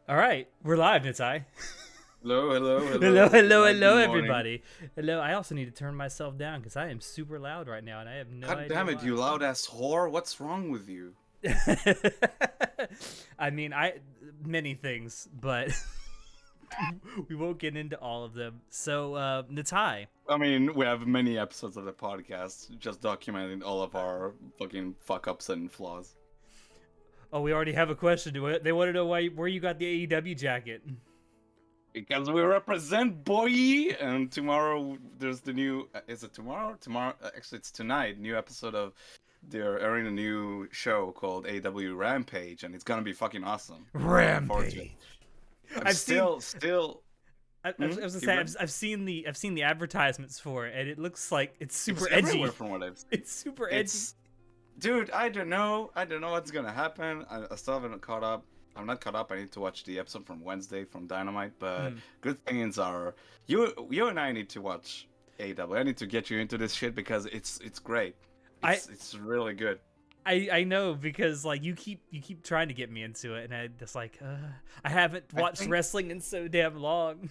All right, we're live, Nitai. Hello, hello, Hello, hello. hello, Good hello, morning. everybody. Hello. I also need to turn myself down because I am super loud right now, and I have no God idea damn it, why. you loud ass whore. What's wrong with you? I mean, I many things, but we won't get into all of them. So, Nitai, I mean, we have many episodes of the podcast just documenting all of our fucking fuck ups and flaws. oh, we already have a question. They want to know where you got the AEW jacket. Because we represent, boy! And tomorrow there's the new. Is it tomorrow? Tomorrow? Actually, it's tonight. New episode of. They're airing a new show called AW Rampage, and it's gonna be fucking awesome. I'm looking forward to it. Rampage. I'm I've seen. still. I was gonna Keep say going. I've seen the advertisements for it, and it looks like it's It's super everywhere edgy. from what I've seen. It's super edgy. It's Dude, I don't know. I don't know what's gonna happen. I still haven't caught up. I'm not caught up. I need to watch the episode from Wednesday from Dynamite. But Hmm. good things are you and I need to watch AW. I need to get you into this shit because it's great. I It's really good. I know because like you keep trying to get me into it, and I just like I haven't I watched think wrestling in so damn long.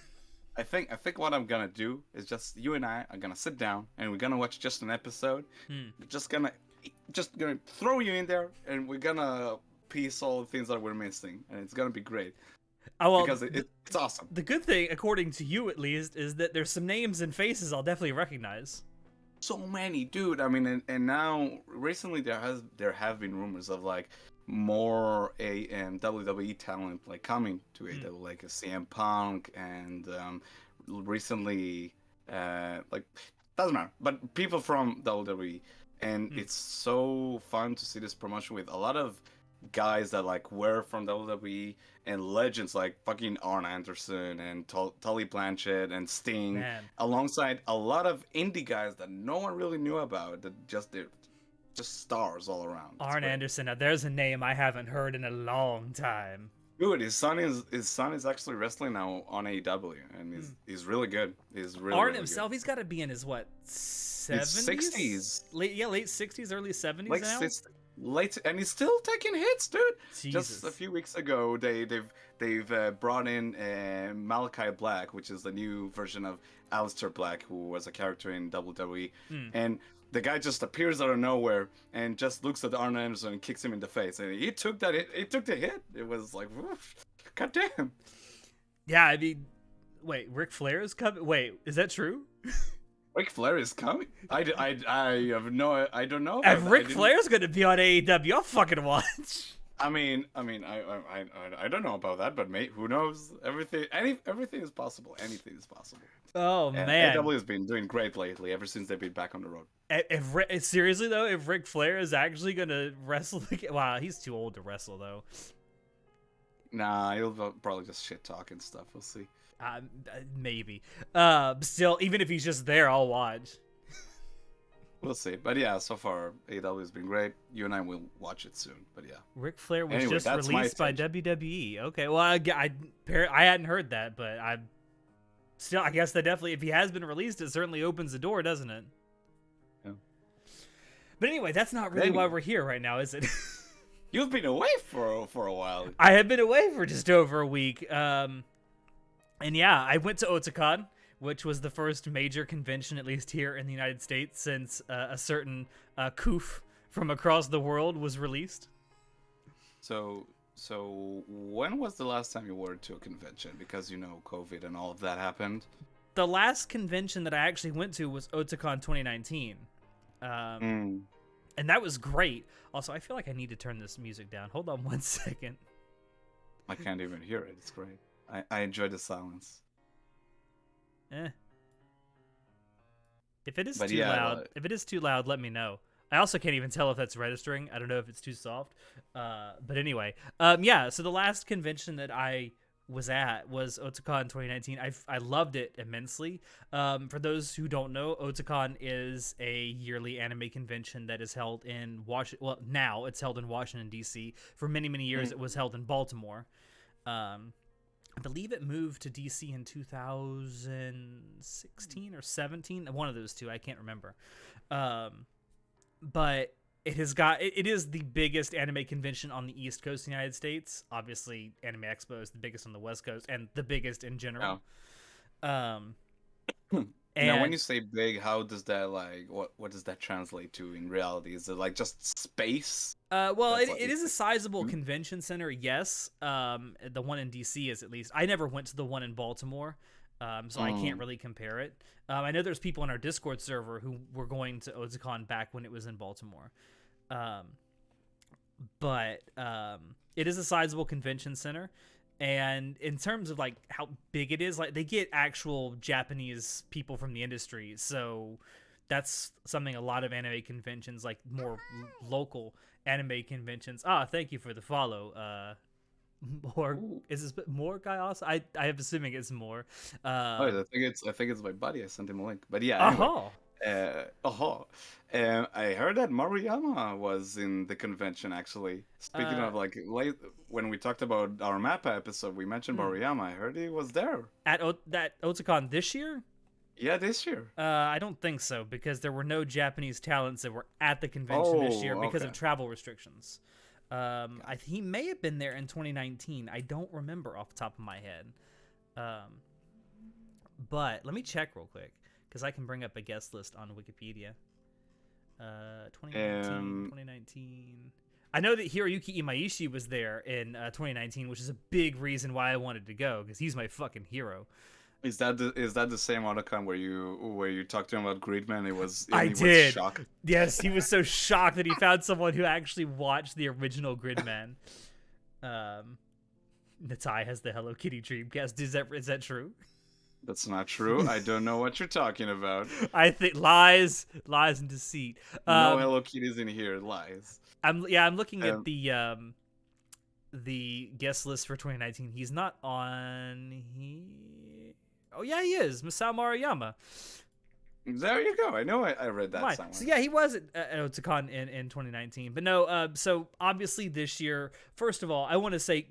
I think what I'm gonna do is just you and I are gonna sit down and we're gonna watch just an episode. Hmm. We're just gonna throw you in there and we're gonna piece all the things that we're missing and it's gonna be great Oh well, because it's awesome. the good thing, according to you at least, is that there's some names and faces I'll definitely recognize. So many, dude. I mean, and now recently there have been rumors of like more a WWE talent like coming to Hmm. AW, like a CM Punk and recently like doesn't matter, but people from WWE, and Hmm. it's so fun to see this promotion with a lot of guys that like were from WWE and legends like fucking Arn Anderson and Tully Blanchett and Sting, Man, alongside a lot of indie guys that no one really knew about that they're just stars all around. It's Arn great. Anderson. Now there's a name I haven't heard in a long time. Dude, his son is actually wrestling now on AEW and Hmm. he's really good. He's really Arn really good. himself, he's got to be in his what His 70s, 60s, late 60s, early 70s like now. late, and he's still taking hits, dude. Just a Jesus. few weeks ago, they've brought in Malachi Black, which is the new version of Aleister Black, who was a character in WWE, Hmm. and the guy just appears out of nowhere and just looks at Arn Anderson and kicks him in the face, and he took that hit. He took the hit. It was like, woof, god damn. Yeah, I mean, wait, Ric Flair is coming. Wait, is that true? Ric Flair is coming. I have no. I don't know about If that. I Ric didn't. Flair's gonna be on AEW, I'll fucking watch. I don't know about that, but mate, who knows? Everything is possible. Anything is possible. Oh And man, AW has been doing great lately, ever since they've been back on the road. Seriously though, if Ric Flair is actually gonna wrestle again, wow, he's too old to wrestle though. Nah, he'll probably just shit talk and stuff. We'll see. Maybe. Still, even if he's just there, I'll watch. We'll see. But yeah, so far AW has been great. You and I will watch it soon. But yeah. Ric Flair was Anyway, just that's my released by attention. WWE. Okay, well, I hadn't heard that, but I guess that definitely, if he has been released, it certainly opens the door, doesn't it? Yeah. But anyway, that's not really why Anyway, we're here right now, is it? you've been away for a while. I have been away for just over a week. And yeah, I went to Otakon, which was the first major convention, at least here in the United States, since a certain Koof from across the world was released. So when was the last time you were to a convention? Because COVID and all of that happened. The last convention that I actually went to was Otakon 2019. Mm. And that was great. Also, I feel like I need to turn this music down. Hold on one second. I can't even hear it. It's great. I enjoy the silence. Eh. If it is But too yeah, loud, if it is too loud, let me know. I also can't even tell if that's registering. I don't know if it's too soft. But anyway, yeah. So the last convention that I was at was Otakon 2019. I loved it immensely. For those who don't know, Otakon is a yearly anime convention that is held in Washington. Well, now it's held in Washington D.C. For many years, it was held in Baltimore. I believe it moved to DC in 2016 or 17, one of those two. I can't remember. But it is the biggest anime convention on the East Coast of the United States. Obviously, Anime Expo is the biggest on the West Coast and the biggest in general. Um, Now, when and you say big, how does that like what does that translate to in reality? Is it like just space? well, That's it is a like sizable huge? convention center. Yes, the one in DC is at least. I never went to the one in Baltimore, so I can't Mm. really compare it. I know there's people on our Discord server who were going to Otakon back when it was in Baltimore. Um, but it is a sizable convention center, and in terms of like how big it is, like they get actual Japanese people from the industry, so that's something a lot of anime conventions, like more local anime conventions. Thank you for the follow. More Ooh. is this more guy also? I am assuming it's more. Oh, Um, I think it's my buddy. I sent him a link. But yeah, anyway. aha. Oh, I heard that Maruyama was in the convention actually. Speaking Uh, of like late when we talked about our Mappa episode, we mentioned hmm. Maruyama. I heard he was there. That Otakon this year. Yeah, this year. I don't think so because there were no Japanese talents that were at the convention this year Oh, because okay. of travel restrictions. Got He may have been there in 2019. I don't remember off the top of my head. Um, but let me check real quick because I can bring up a guest list on Wikipedia. 2019, Um, 2019. I know that Hiroyuki Imaishi was there in 2019, which is a big reason why I wanted to go because he's my fucking hero. is that the same Otacon where you talked to him about Gridman? I He was did. shocked. Yes, he was so shocked that he found someone who actually watched the original Gridman. Natai has the Hello Kitty Dreamcast. Is that true? That's not true. I don't know what you're talking about. I think lies, and deceit. No Hello Kitties in here. Lies. I'm looking at Um, the guest list for 2019. He's not on. Oh yeah, he is. Masao Maruyama. there you go. I know I read that Right. somewhere. So yeah, he was at Otakon in 2019. But no, so obviously this year, first of all, I want to say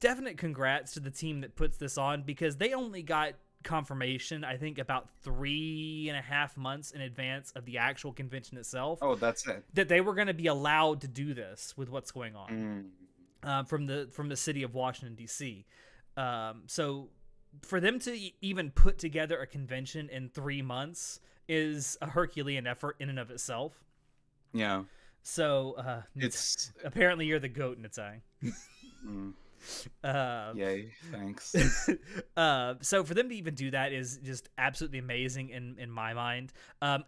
definite congrats to the team that puts this on because they only got confirmation, I think, about 3.5 months in advance of the actual convention itself, Oh, that's it. that they were going to be allowed to do this with what's going on Mm. from the city of Washington D.C. So for them to even put together a convention in 3 months is a Herculean effort in and of itself. Yeah. So It's apparently you're the goat, Natai. mm, Uh, yay. Thanks. so for them to even do that is just absolutely amazing in my mind.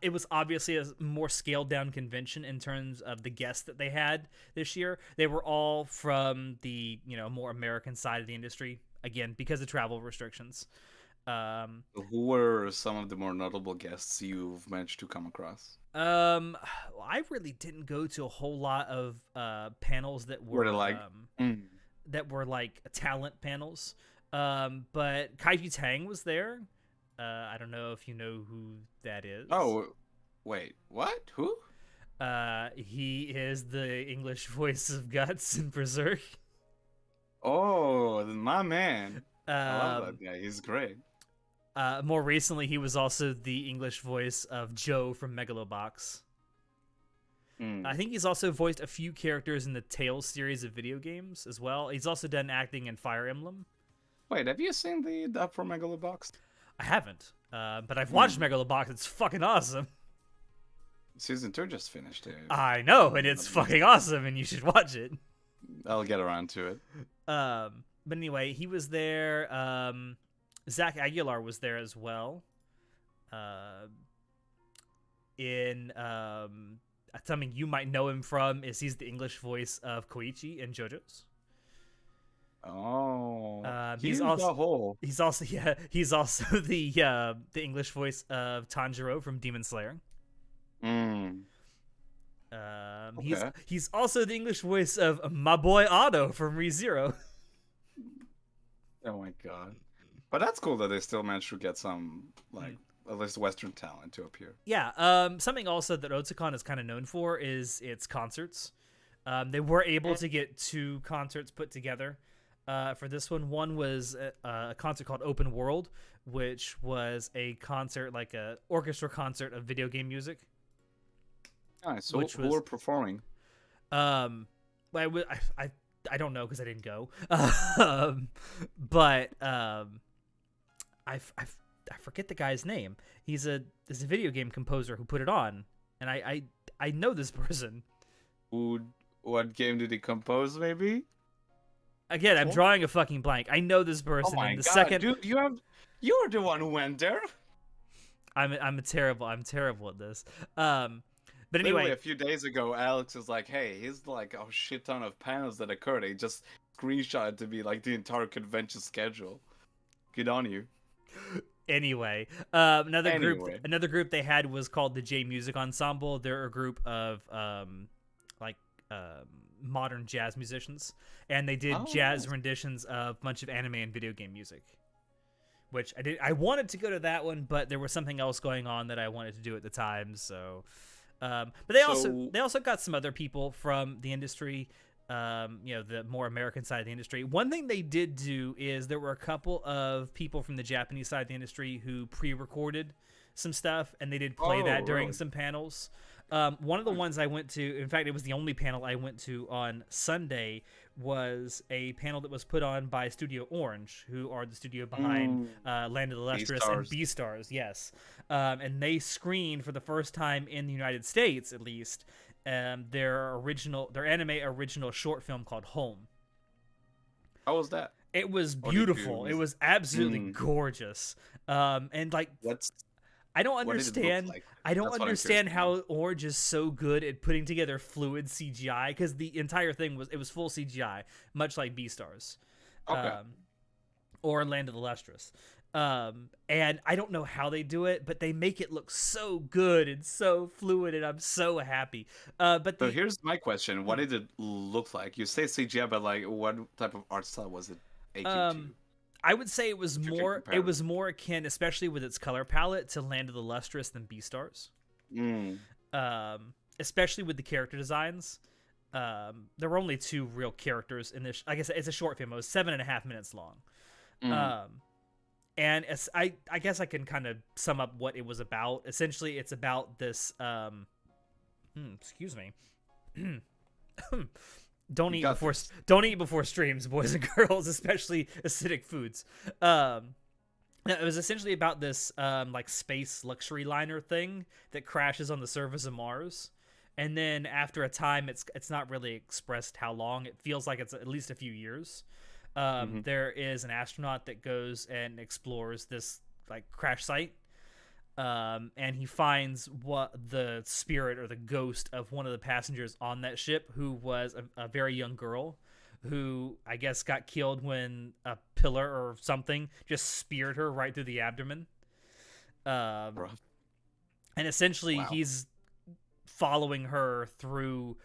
It was obviously a more scaled down convention in terms of the guests that they had this year. They were all from the more American side of the industry, again because of travel restrictions. Who were some of the more notable guests you've managed to come across? I really didn't go to a whole lot of panels that Were they were like, mm, like talent panels. But Kaiji Tang was there. I don't know if you know who that is. oh, wait, what? Who? He is the English voice of Guts in Berserk. Oh, my man. I love Um, that guy. He's great. More recently, he was also the English voice of Joe from Megalobox. Mm. I think he's also voiced a few characters in the Tales series of video games as well. He's also done acting in Fire Emblem. Wait, have you seen the dub for Megalobox? I haven't, but I've watched Mm. Megalobox. It's fucking awesome. Season 2 just finished. I know, and it's fucking awesome, and you should watch it. I'll get around to it. But anyway, he was there. Zach Aguilar was there as well. Something you might know him from is he's the English voice of Koichi in JoJo's. Oh, He's he's also the whole. he's also the English voice of Tanjiro from Demon Slayer. Mm. He's Okay. he's also the English voice of my boy Otto from ReZero. Oh my god. But that's cool that they still managed to get some, like, at least Western talent to appear. Yeah. Something also that Otakon is kind of known for is its concerts. They were able to get 2 concerts put together for this one. One was a concert called Open World, which was a concert, like a orchestra concert of video game music. Nice. So which who was were performing? um, I don't know because I didn't go. But I forget the guy's name. He's a video game composer who put it on, and I know this person. Who? What game did he compose? Maybe. Again, I'm What? drawing a fucking blank. I know this Oh person, my and the god, second dude! You're the one who went there. I'm terrible at this. But Literally anyway, a few days ago, Alex is like, "Hey, here's like a shit ton of panels that occurred. He just screenshot to be like the entire convention schedule. Good on you." anyway, Anyway. another group they had was called the J Music Ensemble. They're a group of like modern jazz musicians, and they did Oh, jazz nice. renditions of a bunch of anime and video game music. Which I wanted to go to that one, but there was something else going on that I wanted to do at the time. So, but So, they also got some other people from the industry. The more American side of the industry. One thing they did do is there were a couple of people from the Japanese side of the industry who pre-recorded some stuff, and they did play that during really? some panels. One of the ones I went to, in fact, it was the only panel I went to on Sunday, was a panel that was put on by Studio Orange, who are the studio behind Land of the Lustrous and Beastars. Beastars, yes. And they screened for the first time in the United States, at least, their anime original short film called Home. How was that? It was Or did beautiful. It you? was absolutely Mm, gorgeous. And like what's I don't what did it look understand. like? I don't That's what I'm curious understand to know. how Orange is so good at putting together fluid CGI because the entire thing was full CGI, much like Beastars, Okay. or Land of the Lustrous. And I don't know how they do it, but they make it look so good and so fluid, and I'm so happy. But So the here's my question: what did it look like? You say CGI, but like, what type of art style was it akin to? um, I would say If you can it compare it. was more akin, especially with its color palette, to Land of the Lustrous than Beastars. Mm, Especially with the character designs. There were only two real characters in this. I guess it's a short film. It was 7.5 minutes long. mm. And I guess I can kind of sum up what it was about. Essentially, it's about this. Excuse me. Don't You eat got before this. don't eat before streams, boys and girls, especially acidic foods. No, it was essentially about this like space luxury liner thing that crashes on the surface of Mars, and then after a time, it's not really expressed how long. It feels like it's at least a few years. Hmm. There is an astronaut that goes and explores this like crash site, and he finds what the spirit or the ghost of one of the passengers on that ship, who was a very young girl, who I guess got killed when a pillar or something just speared her right through the abdomen. Um, Rough. and essentially, Wow. he's following her through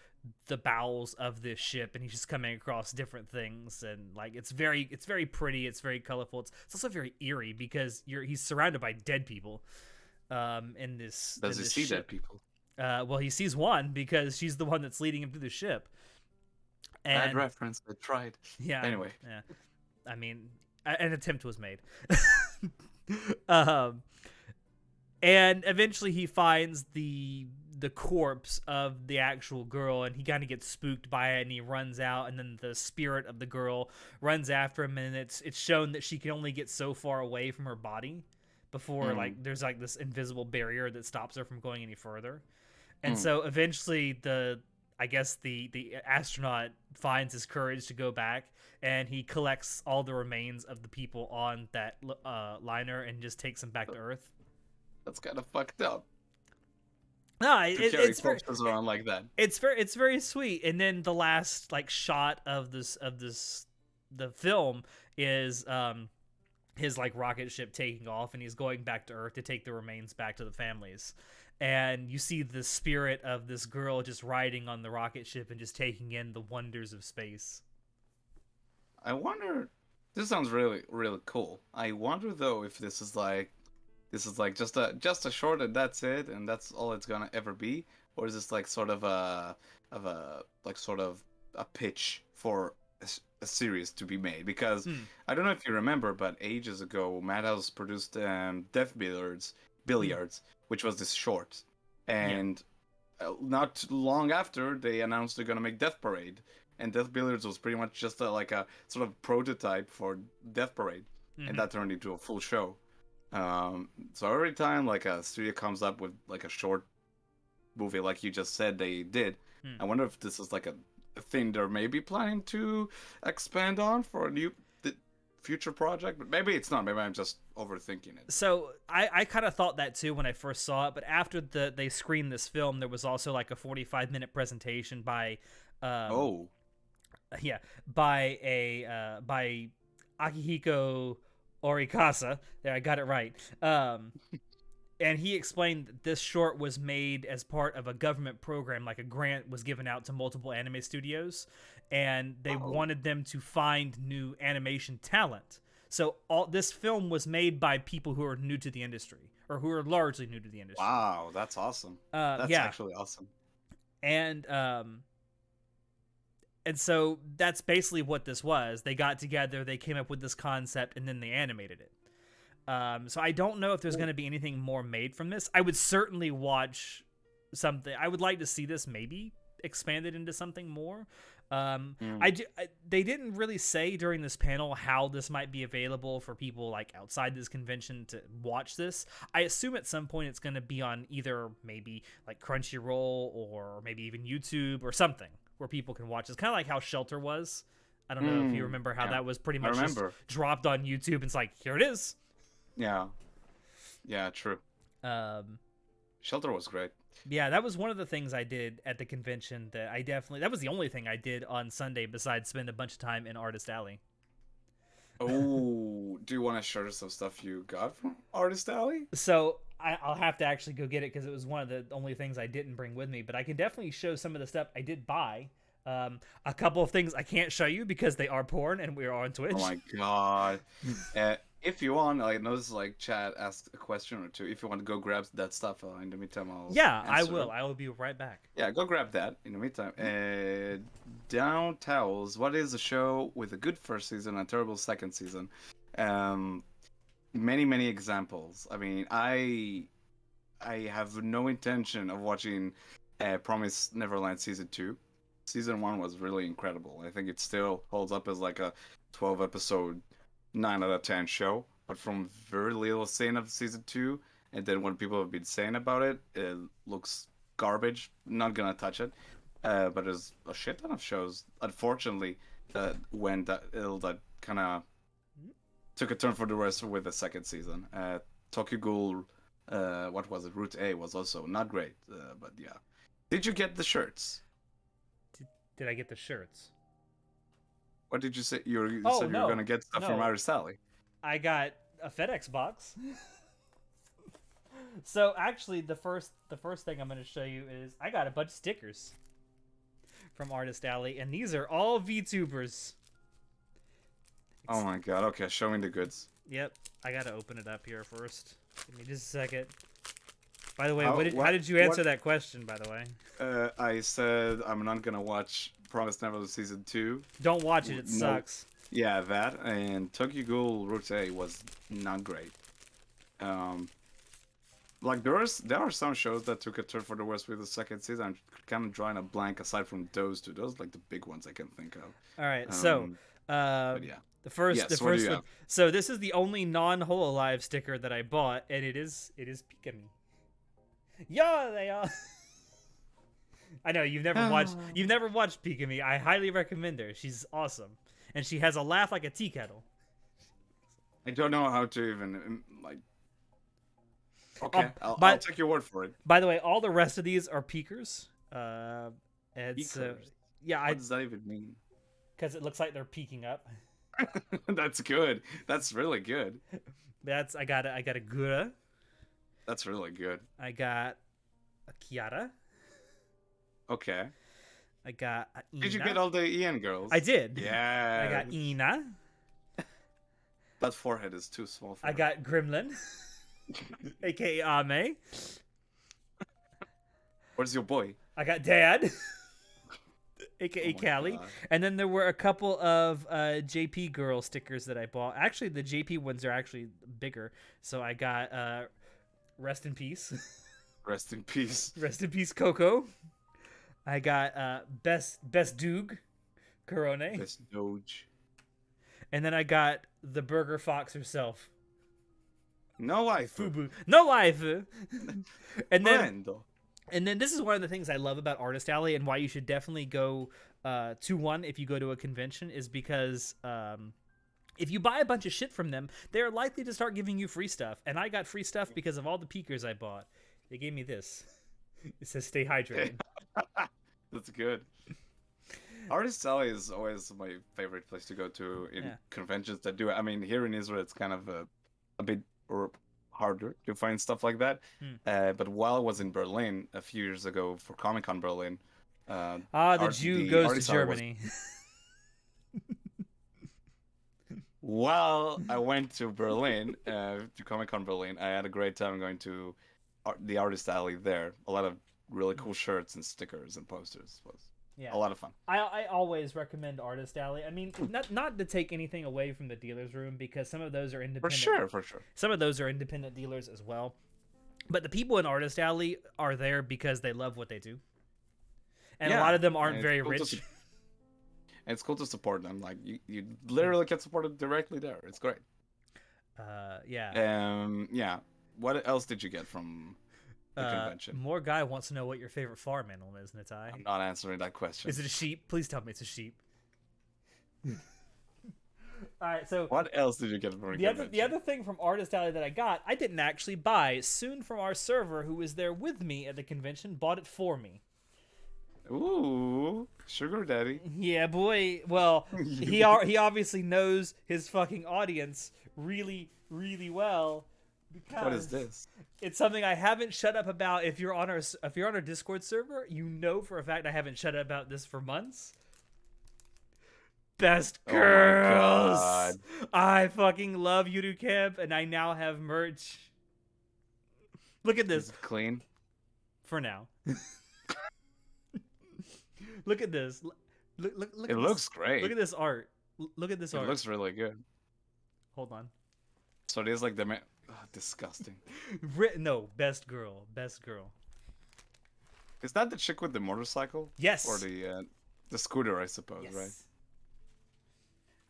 the bowels of this ship, and he's just coming across different things, and like it's very pretty, it's very colorful, it's also very eerie because he's surrounded by dead people in Does he this see dead ship. people? Well, he sees one because she's the one that's leading him through the ship. Bad And reference. I tried. yeah, Anyway. yeah. I mean, an attempt was made. um, and eventually he finds the corpse of the actual girl, and he kind of gets spooked by it, and he runs out, and then the spirit of the girl runs after him, and it's shown that she can only get so far away from her body before Mm, like there's like this invisible barrier that stops her from going any further. And mm. so eventually I guess the astronaut finds his courage to go back, and he collects all the remains of the people on that liner and just takes them back to Earth. That's kind of fucked up No, to carry corpses around like that. it's very sweet. And then the last like shot of the film is his like rocket ship taking off, and he's going back to Earth to take the remains back to the families. And you see the spirit of this girl just riding on the rocket ship and just taking in the wonders of space. I wonder. This sounds really, really cool. I wonder though if this is like just a short and that's it and that's all it's gonna ever be, or is this like sort of a like sort of a pitch for a series to be made? Because Hmm. I don't know if you remember, but ages ago, Madhouse produced Death Hmm. Billiards, which was this short, Yeah. and not long after they announced they're gonna make Death Parade, and Death Billiards was pretty much just like a sort of prototype for Death Parade, and Hmm. that turned into a full show. So every time like a studio comes up with like a short movie, like you just said they did, Hmm. I wonder if this is like a thing they're maybe planning to expand on for a new future project. But maybe it's not. Maybe I'm just overthinking it. So I kind of thought that too when I first saw it, but after they screened this film, there was also like a 45-minute presentation by, um, Oh, yeah, by Akihiko Orikasa. There, I got it right. And he explained that this short was made as part of a government program, like a grant was given out to multiple anime studios, and they oh, wanted them to find new animation talent. So all this film was made by people who are new to the industry, or who are largely new to the industry. wow, that's awesome. That's Yeah, actually awesome. and um, and so that's basically what this was. They got together, they came up with this concept, and then they animated it. So I don't know if there's going to be anything more made from this. I would certainly watch something. I would like to see this maybe expanded into something more. Mm. They didn't really say during this panel how this might be available for people like outside this convention to watch this. I assume at some point it's going to be on either maybe like Crunchyroll or maybe even YouTube or something where people can watch this. Kind of like how Shelter was. I don't know if you Mm. remember how Yeah, that was pretty I much just remember. dropped on YouTube and it's like, here it is. Yeah, yeah, true. Um, Shelter was great. yeah, that was one of the things I did at the convention that was the only thing I did on Sunday besides spend a bunch of time in Artist Alley. Oh, do you want to share some stuff you got from Artist Alley? So I'll have to actually go get it because it was one of the only things I didn't bring with me. But I can definitely show some of the stuff I did buy. A couple of things I can't show you because they are porn and we are on Oh Twitch. my god. If you want, I know this is like chat, ask a question or two. If you want to go grab that stuff, in the meantime, I'll Yeah, I answer. will. I will be right back. Yeah, go grab that in the meantime. Down Towels, what is a show with a good first season and a terrible second season? Um, many examples. I mean, I have no intention of watching Promise Neverland season 2. Season 1 was really incredible. I think it still holds up as like a 12 episode 9 out of 10 show. But from very little seen of season 2, and then what people have been saying about it, it looks garbage. Not gonna touch it. But there's a shit ton of shows, unfortunately, that went that ill, that kind of took a turn for the worse with the second season. Tokyo Ghoul, what was it? Route A was also not great, but yeah. Did you get the shirts? Did I get the shirts? What did you say? You Oh said you were no, gonna get stuff from no. Iris Sally. I got a FedEx box. So actually, the first thing I'm going to show you is I got a bunch of stickers from Artist Alley, and these are all VTubers. Oh my god. Okay, show me the goods. Yep, I got to open it up here first. Give me just a second. By the way, How, how did you answer what? that question? By the way, I said I'm not gonna watch Promised Neverland season 2. don't watch it. It No. sucks. Yeah, that and Tokyo Ghoul Route A was not great. Um, like there are some shows that took a turn for the worse with the second season. I'm kind of drawing a blank aside from those two. Those like the big ones I can think of. All right, so Um, uh, but yeah. the Yes. What do first you one. have? So this is the only non-Hololive sticker that I bought, and it is Pikami. Yeah, they are. I know you've never watched Pikami. I highly recommend her. She's awesome, and she has a laugh like a tea kettle. I don't know how to even like. Okay, I'll But take your word for it. by the way, all the rest of these are peekers. And so Peakers. yeah, What does that even mean? because it looks like they're peeking up. That's good. That's really good. I got a Gura. That's really good. I got a Kiara. Okay. I got a Ina. Did you get all the Ian girls? I did. Yeah. I got Ina. That forehead is too small for I her. got Gremlin, aka Ame. Where's your boy? I got Dad, aka Oh my Callie. God. And then there were a couple of JP girl stickers that I bought. Actually, the JP ones are actually bigger. So I got Rest in Peace. Rest in peace. Rest in peace, Coco. I got best Doog, Corone. Best Doge. And then I got the Burger Fox herself, No life. Fubu. No life. And then Brando. And then this is one of the things I love about Artist Alley and why you should definitely go to one if you go to a convention is because if you buy a bunch of shit from them, they're likely to start giving you free stuff. And I got free stuff because of all the peakers I bought. They gave me this. It says stay hydrated. That's good. Artist Alley is always my favorite place to go to in conventions that do it. I mean, here in Israel, it's kind of a bit harder to find stuff like that. But while I was in Berlin a few years ago for Comic-Con Berlin, the Jew goes to Germany. While I went to Berlin, to Comic-Con Berlin, I had a great time going to the Artist Alley there. A lot of really cool shirts and stickers and posters. It was a lot of fun. I always recommend Artist Alley. I mean, not to take anything away from the dealer's room because some of those are independent. For sure. Some of those are independent dealers as well. But the people in Artist Alley are there because they love what they do. And a lot of them aren't very rich. And it's cool to support them. Like you literally get supported directly there. It's great. Yeah. What else did you get from the convention? More guy wants to know what your favorite farm animal is, Natai. I'm not answering that question. Is it a sheep? Please tell me it's a sheep. All right, so what else did you get from the other thing from Artist Alley that I got, I didn't actually buy. Soon from our server, who was there with me at the convention, bought it for me. Ooh, sugar daddy. Yeah, boy. Well, he obviously knows his fucking audience really, really well. Because what is this? It's something I haven't shut up about. If you're on our Discord server, you know for a fact I haven't shut up about this for months. Best girls. Oh my God. I fucking love Yudu Camp, and I now have merch. Look at this. Is it clean? For now. Look at this. Look it looks great. Look at this art. Look at this art. It looks really good. Hold on. So it is like the disgusting. No, best girl. Is that the chick with the motorcycle? Yes. Or the scooter, I suppose, yes. Right?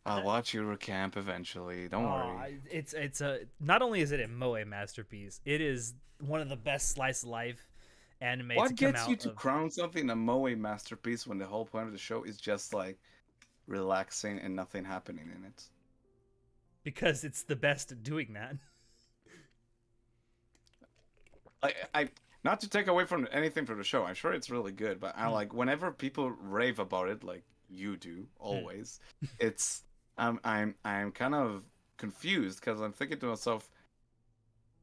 I'll watch your camp eventually. Don't worry. It's not only is it a Moe masterpiece, it is one of the best slice of life anime. What gets you to crown something a Moe masterpiece when the whole point of the show is just like relaxing and nothing happening in it? Because it's the best at doing that. I not to take away from anything from the show, I'm sure it's really good, but I like whenever people rave about it, like you do always, it's I'm kind of confused because I'm thinking to myself,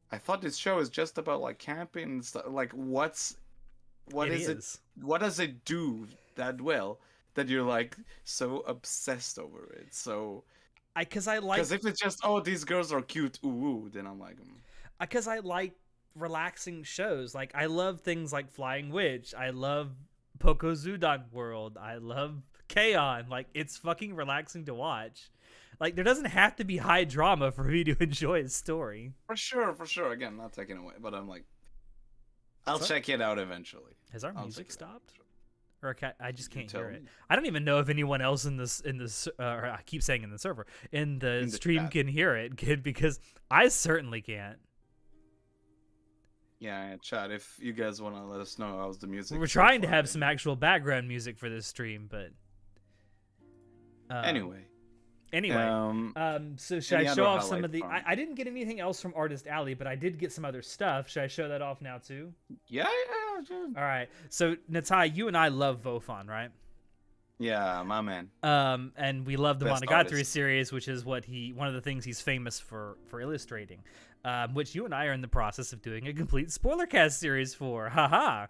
I thought this show is just about like camping and stuff. Like what does it do that well that you're like so obsessed over it? So because if it's just these girls are cute, ooh, then I'm like because I like relaxing shows. Like I love things like Flying Witch. I love Pokozudan World. I love K-On! Like it's fucking relaxing to watch. Like there doesn't have to be high drama for me to enjoy a story. For sure. Again, not taking away, but I'm like, I'll check it out eventually. Has our music stopped? Or I just can't hear it. I don't even know if anyone else in this or I keep saying in the server in the stream chat can hear it, kid, because I certainly can't. Yeah, chat. If you guys want to let us know how's the music. We're trying to have some actual background music for this stream, but anyway. So should I show off some of the? I didn't get anything else from Artist Alley, but I did get some other stuff. Should I show that off now too? Yeah. All right. So Natai, you and I love Vofon, right? Yeah, my man. And we love the Monogatari series, which is one of the things he's famous for illustrating. Which you and I are in the process of doing a complete spoiler cast series for. Haha.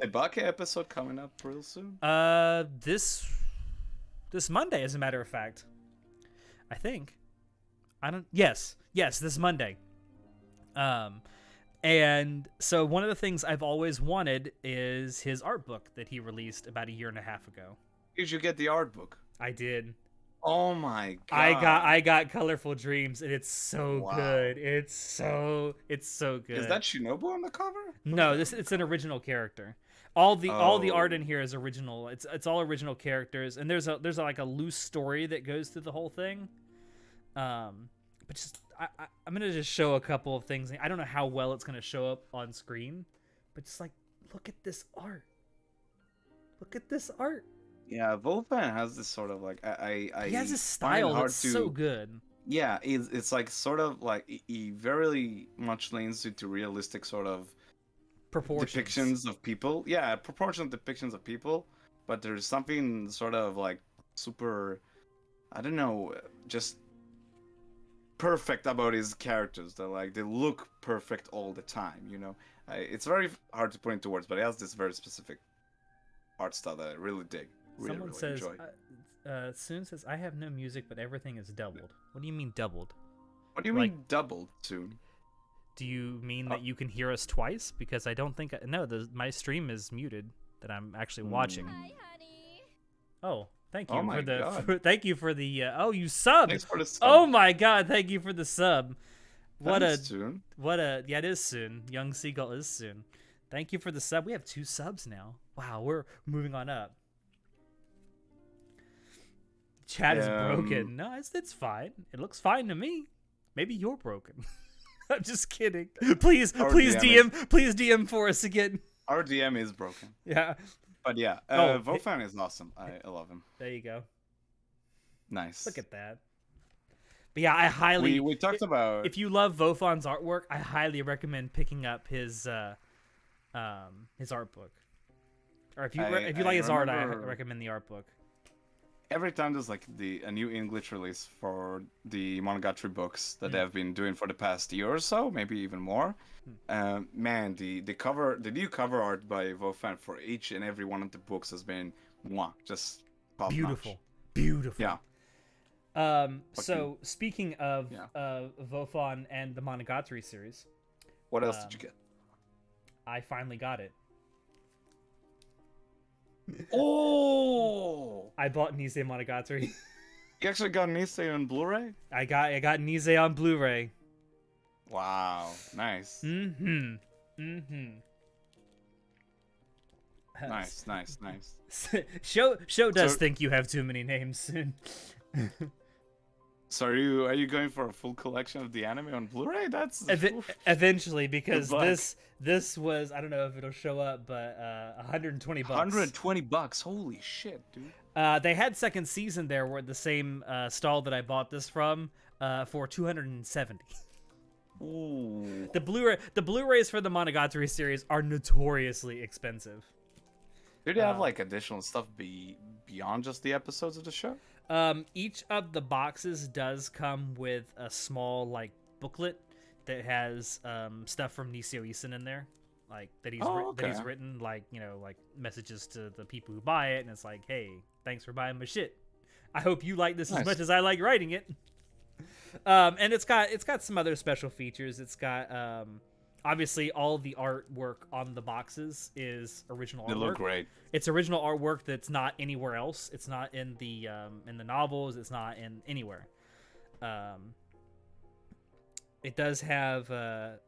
A Bake episode coming up real soon. This Monday, as a matter of fact. I think. Yes, this Monday. And so one of the things I've always wanted is his art book that he released about a year and a half ago. Did you get the art book? I did. Oh my I god! got Colorful Dreams, and it's so Wow. good. It's so Is good. that Shinobu on the cover? Who's No, that this on the it's an cover? original character. All the art Oh. in here is original. It's all original characters, and there's like a loose story that goes through the whole thing. But just I'm gonna just show a couple of things. I don't know how well it's gonna show up on screen, but just like look at this art. Look at this art. Yeah, Volpan has this sort of like He has I this find style that's hard so to. good. Yeah, it's like sort of like he very much leans into realistic sort of Proportions. depictions of people. Yeah, proportional depictions of people, but there's something sort of like super, I don't know, just perfect about his characters. That like they look perfect all the time. It's very hard to put into words, but he has this very specific art style that I really dig, really Someone really says, enjoy. Soon says, I have no music, but everything is doubled. What do you mean doubled? What do you Like, mean doubled soon? do you mean Uh, that you can hear us twice? Because I don't think no, my stream is muted that I'm actually watching. hmm. Hi, honey. Oh, thank Oh you for my the god! thank you for the oh you subbed. Thanks for the sub. Oh my god, thank you for the sub. Thanks, soon. Yeah, it is soon. Young Seagull is soon. Thank you for the sub. We have 2 subs now. Wow, we're moving on up. Chat is broken. No, it's fine. It looks fine to me. Maybe you're broken. I'm just kidding. Please please DM for us again. Our DM is broken. Yeah. But yeah, Oh, Vofan is awesome. I love him. There you go. Nice. Look at that. But yeah, I highly we talked about. if you love Vofan's artwork, I highly recommend picking up his art book. Or if you if you I like his art, I remember- recommend the art book. Every time there's like a new English release for the Monogatari books that they've been doing for the past year or so, maybe even more. Man, the new cover art by Vofan for each and every one of the books has been just top Beautiful. notch. Beautiful. Yeah. So speaking of Yeah. Vofan and the Monogatari series, What else did you get? I finally got it. Oh, I bought Nisei Monogatari. you actually got Nisei on Blu-ray? I got Nisei on Blu-ray. Wow, nice. Mm-hmm. Nice, nice, nice. Show does So- think you have too many names soon. So are you going for a full collection of the anime on Blu-ray? That's Eventually, because luck. this was, I don't know if it'll show up, but $120. $120. Holy shit, dude. They had second season there, where the same stall that I bought this from for 270. Ooh. The Blu-rays for the Monogatari series are notoriously expensive. Do they have like additional stuff beyond just the episodes of the show? Each of the boxes does come with a small like booklet that has stuff from Nisio Isin in there, like that he's written, like like messages to the people who buy it, and it's like, hey, thanks for buying my shit. I hope you like this as Nice. much as I like writing it. And it's got some other special features. It's got obviously all the artwork on the boxes is original They artwork. look great. It's original artwork that's not anywhere else. It's not in the novels. It's not in anywhere. It does have.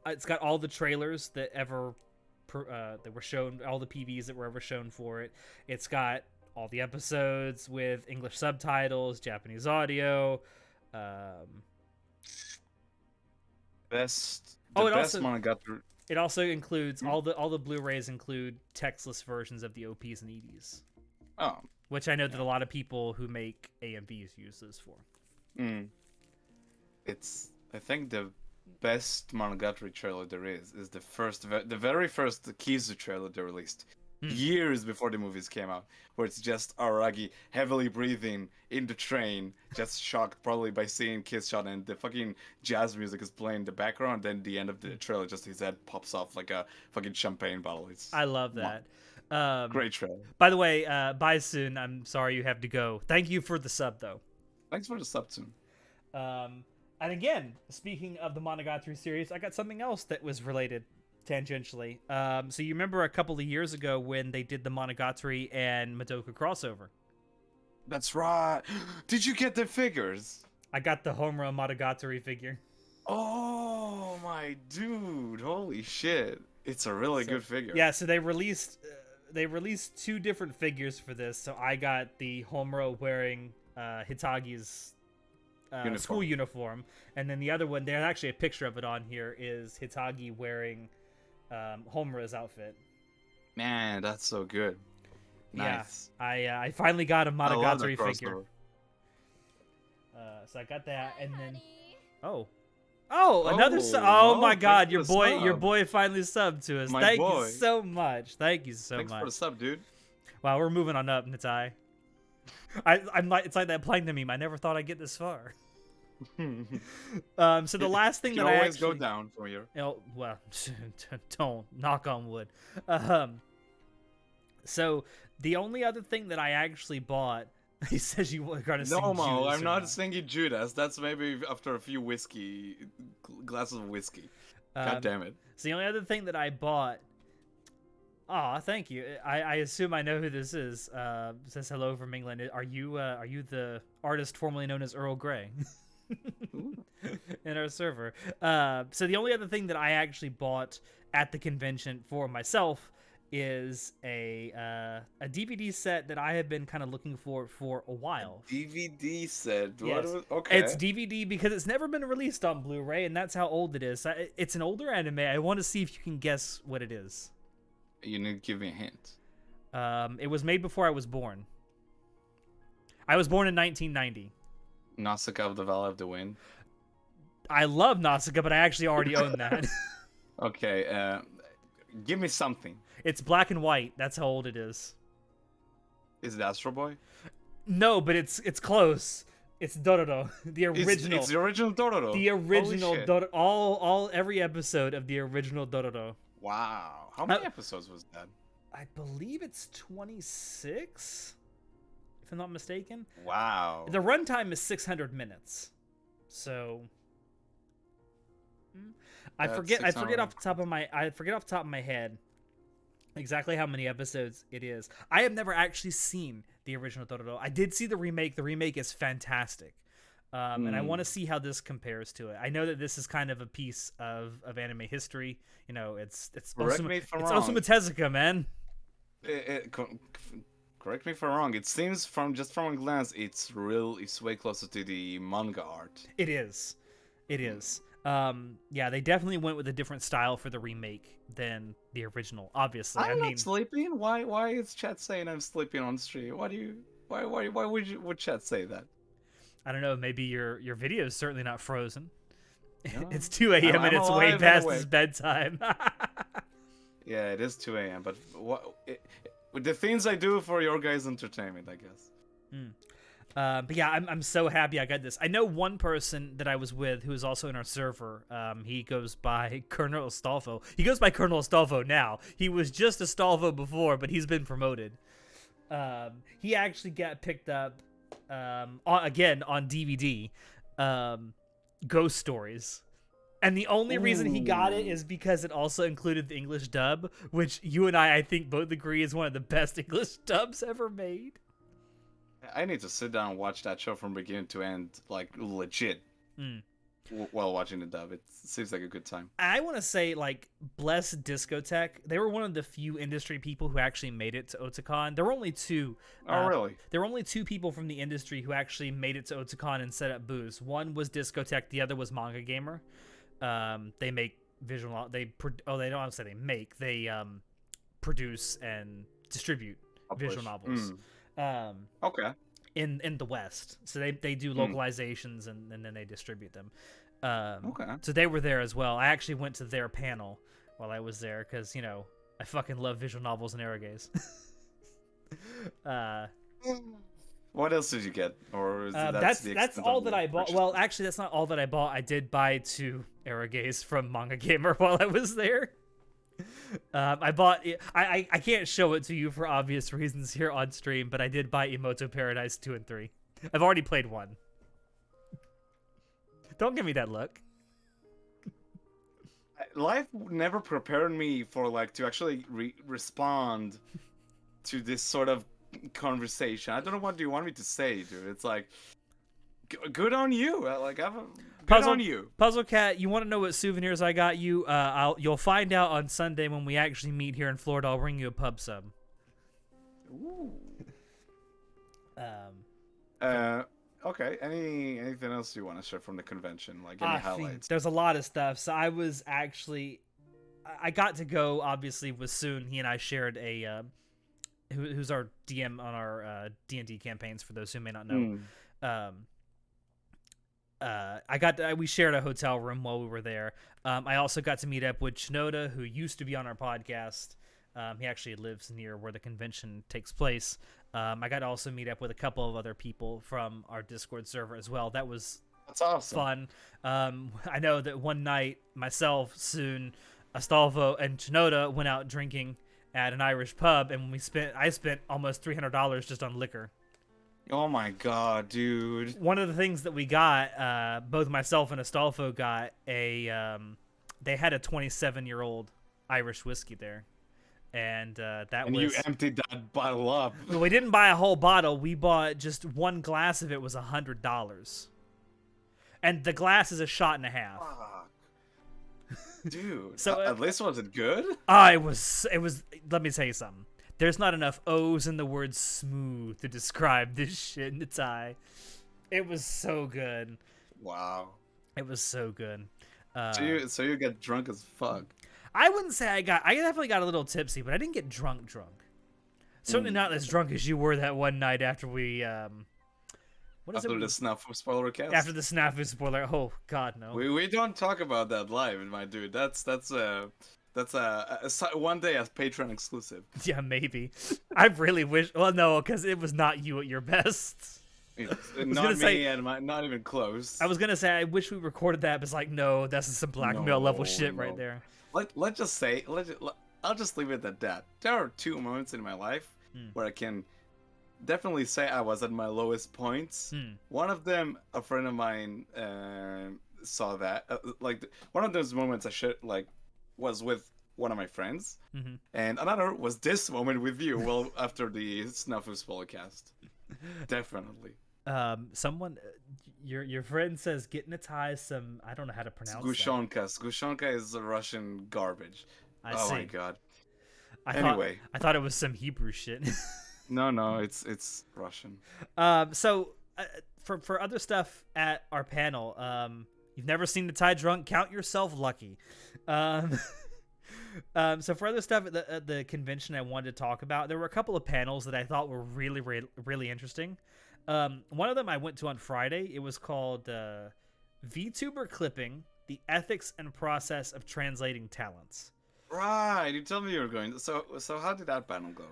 It's got all the trailers that that were shown, all the PVs that were ever shown for it. It's got all the episodes with English subtitles, Japanese audio. Best also- Monogatari. It also includes all the Blu-rays include textless versions of the OPs and EDs, Oh. which I know that a lot of people who make AMVs use those for. It's I think the best Monogatari trailer there is the very first Kizu trailer they released years before the movies came out, where it's just Aragi heavily breathing in the train, just shocked probably by seeing Kiss Shot, and the fucking jazz music is playing in the background. Then the end of the trailer, just his head pops off like a fucking champagne bottle. I love that. Great trailer. By the way, bye soon. I'm sorry you have to go. Thank you for the sub though. Thanks for the sub tune. And again, speaking of the Monogatari series, I got something else that was related tangentially. So you remember a couple of years ago when they did the Monogatari and Madoka crossover? That's right. Did you get the figures? I got the Homura Monogatari figure. Oh my dude! Holy shit! It's a really So good figure. yeah, so they released two different figures for this. So I got the Homura wearing Hitagi's school Uniform. uniform, and then the other one, there's actually a picture of it on here, is Hitagi wearing Homura's outfit. Man, that's so good. Yeah, Nice. I finally got a I love that Monogatari figure. crossover. So I got that, Hi, and then honey. another Oh, oh my thanks God, for your the your sub. boy finally subbed to us. My Thank you boy. so much. Thank you so Thanks for much. the sub, dude. Wow, we're moving on up, Natai. I'm like, it's like that Plankton meme. I never thought I'd get this far. So the last thing You that I always actually go down from here. well, don't knock on wood. So the only other thing that I actually bought, he says you were gonna sing No, Mo, Judas I'm or not singing Judas. That's maybe after a few glasses of whiskey. God damn it. So the only other thing that I bought. Aw, thank you. I assume I know who this is. Says hello from England. Are you the artist formerly known as Earl Grey? In our server. So the only other thing that I actually bought at the convention for myself is a DVD set that I have been kind of looking for a while. DVD set. Yes. Okay. It's DVD because it's never been released on Blu-ray, and that's how old it is. It's an older anime. I want to see if you can guess what it is. You need to give me a hint. It was made before I was born. I was born in 1990. Nausicaa of the Valley of the Wind. I love Nausicaa, but I actually already own that. Okay, give me something. It's black and white. That's how old it is. Is it Astro Boy? No, but it's close. It's Dororo, the original. It's the original Dororo. The original Holy shit. Dororo. Every episode of the original Dororo. Wow. How many episodes was that? I believe it's 26, if I'm not mistaken. Wow. The runtime is 600 minutes. So I That's forget 600. off the top of my head exactly how many episodes it is. I have never actually seen the original Dororo. I did see the remake. The remake is fantastic. And I want to see how this compares to it. I know that this is kind of a piece of anime history. You know, it's Correct me if I'm wrong. Osamu Tezuka, man. Correct me if I'm wrong. It seems from a glance, it's way closer to the manga art. It is. It is. Yeah, they definitely went with a different style for the remake than the original. Obviously, I'm not sleeping. Why is chat saying I'm sleeping on stream? Why would chat say that? I don't know. Maybe your video is certainly not frozen. No. It's 2 a.m. and it's way alive past anyway. his bedtime. Yeah, it is 2 a.m. But with the things I do for your guys' entertainment, I guess. But yeah, I'm so happy I got this. I know one person that I was with who is also in our server. He goes by Colonel Astolfo. He goes by Colonel Astolfo now. He was just Astolfo before, but he's been promoted. He actually got picked up again on DVD. Ghost Stories. And the only reason he got it is because it also included the English dub, which you and I think both agree is one of the best English dubs ever made. I need to sit down and watch that show from beginning to end, like legit, while watching the dub. It seems like a good time. I want to say, like, bless Discotech. They were one of the few industry people who actually made it to Otakon. There were only two. Oh, really? There were only two people from the industry who actually made it to Otakon and set up booths. One was Discotech. The other was Manga Gamer. They make visual. They don't want to say they make. They produce and distribute visual novels. Okay. In the West, so they do localizations and then they distribute them. Okay. So they were there as well. I actually went to their panel while I was there because I fucking love visual novels and erogaze. What else did you get? Or is that's all that I bought. Well, actually, that's not all that I bought. I did buy 2 erogaze from Manga Gamer while I was there. I bought it. I can't show it to you for obvious reasons here on stream, but I did buy Emoto Paradise 2 and 3. I've already played 1. Don't give me that look. Life never prepared me for to actually respond to this sort of conversation. I don't know what do you want me to say, dude. It's like, good on you. Good on you. Puzzle Cat, you want to know what souvenirs I got you? You'll find out on Sunday when we actually meet here in Florida. I'll bring you a pub sub. Ooh. Okay. Anything else you want to share from the convention? Like any highlights? There's a lot of stuff. So I was actually, I got to go obviously with Soon. He and I shared a, who's our DM on our D&D campaigns. For those who may not know, we shared a hotel room while we were there. I also got to meet up with Shinoda, who used to be on our podcast. He actually lives near where the convention takes place. I got to also meet up with a couple of other people from our Discord server as well. That's awesome. Fun. I know that one night, myself, Soon, Astolfo, and Shinoda went out drinking at an Irish pub, and I spent almost $300 just on liquor. Oh my god, dude. One of the things that we got, both myself and Astolfo got they had a 27-year-old Irish whiskey there. And you emptied that bottle up. We didn't buy a whole bottle. We bought just one glass of it. Was $100, and the glass is a shot and a half. Dude, so at least was it good? It was. Let me tell you something. There's not enough O's in the word smooth to describe this shit in its eye. It was so good. Wow. It was so good. So you get drunk as fuck. I wouldn't say I definitely got a little tipsy, but I didn't get drunk. Certainly not as drunk as you were that one night after we, After the Snafu spoiler cast? After the Snafu spoiler, oh god, no. We don't talk about that live, my dude. That's one day as Patreon exclusive. Yeah, maybe. I really wish, well, no, because it was not you at your best. Not me, and not even close. I was gonna say I wish we recorded that, but it's like, no, that's some blackmail level shit right there. Let's just say, I'll just leave it at that. There are two moments in my life where I can definitely say I was at my lowest points. One of them, a friend of mine saw that. One of those moments was with one of my friends, and another was this moment with you. Well, after the Snafu podcast, definitely. Someone, your friend says, get Natai some, I don't know how to pronounce Sgushonka. Sgushonka is a Russian garbage. Oh my god. I thought it was some Hebrew shit. No, it's Russian. So for other stuff at our panel, you've never seen Natai drunk, count yourself lucky. So for other stuff at the convention I wanted to talk about, there were a couple of panels that I thought were really, really, really interesting. One of them I went to on Friday. It was called VTuber Clipping, the Ethics and Process of Translating Talents. Right, you told me you were going. So how did that panel go?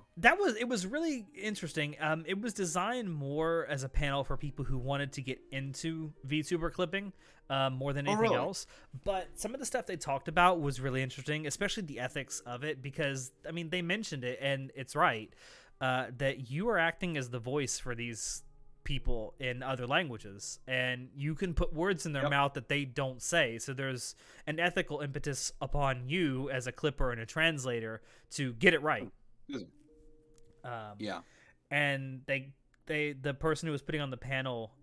It was really interesting. It was designed more as a panel for people who wanted to get into VTuber clipping more than anything else. But some of the stuff they talked about was really interesting, especially the ethics of it, because I mean they mentioned it, and it's right that you are acting as the voice for these people in other languages, and you can put words in their mouth that they don't say, so there's an ethical impetus upon you as a clipper and a translator to get it right. And the person who was putting on the panel,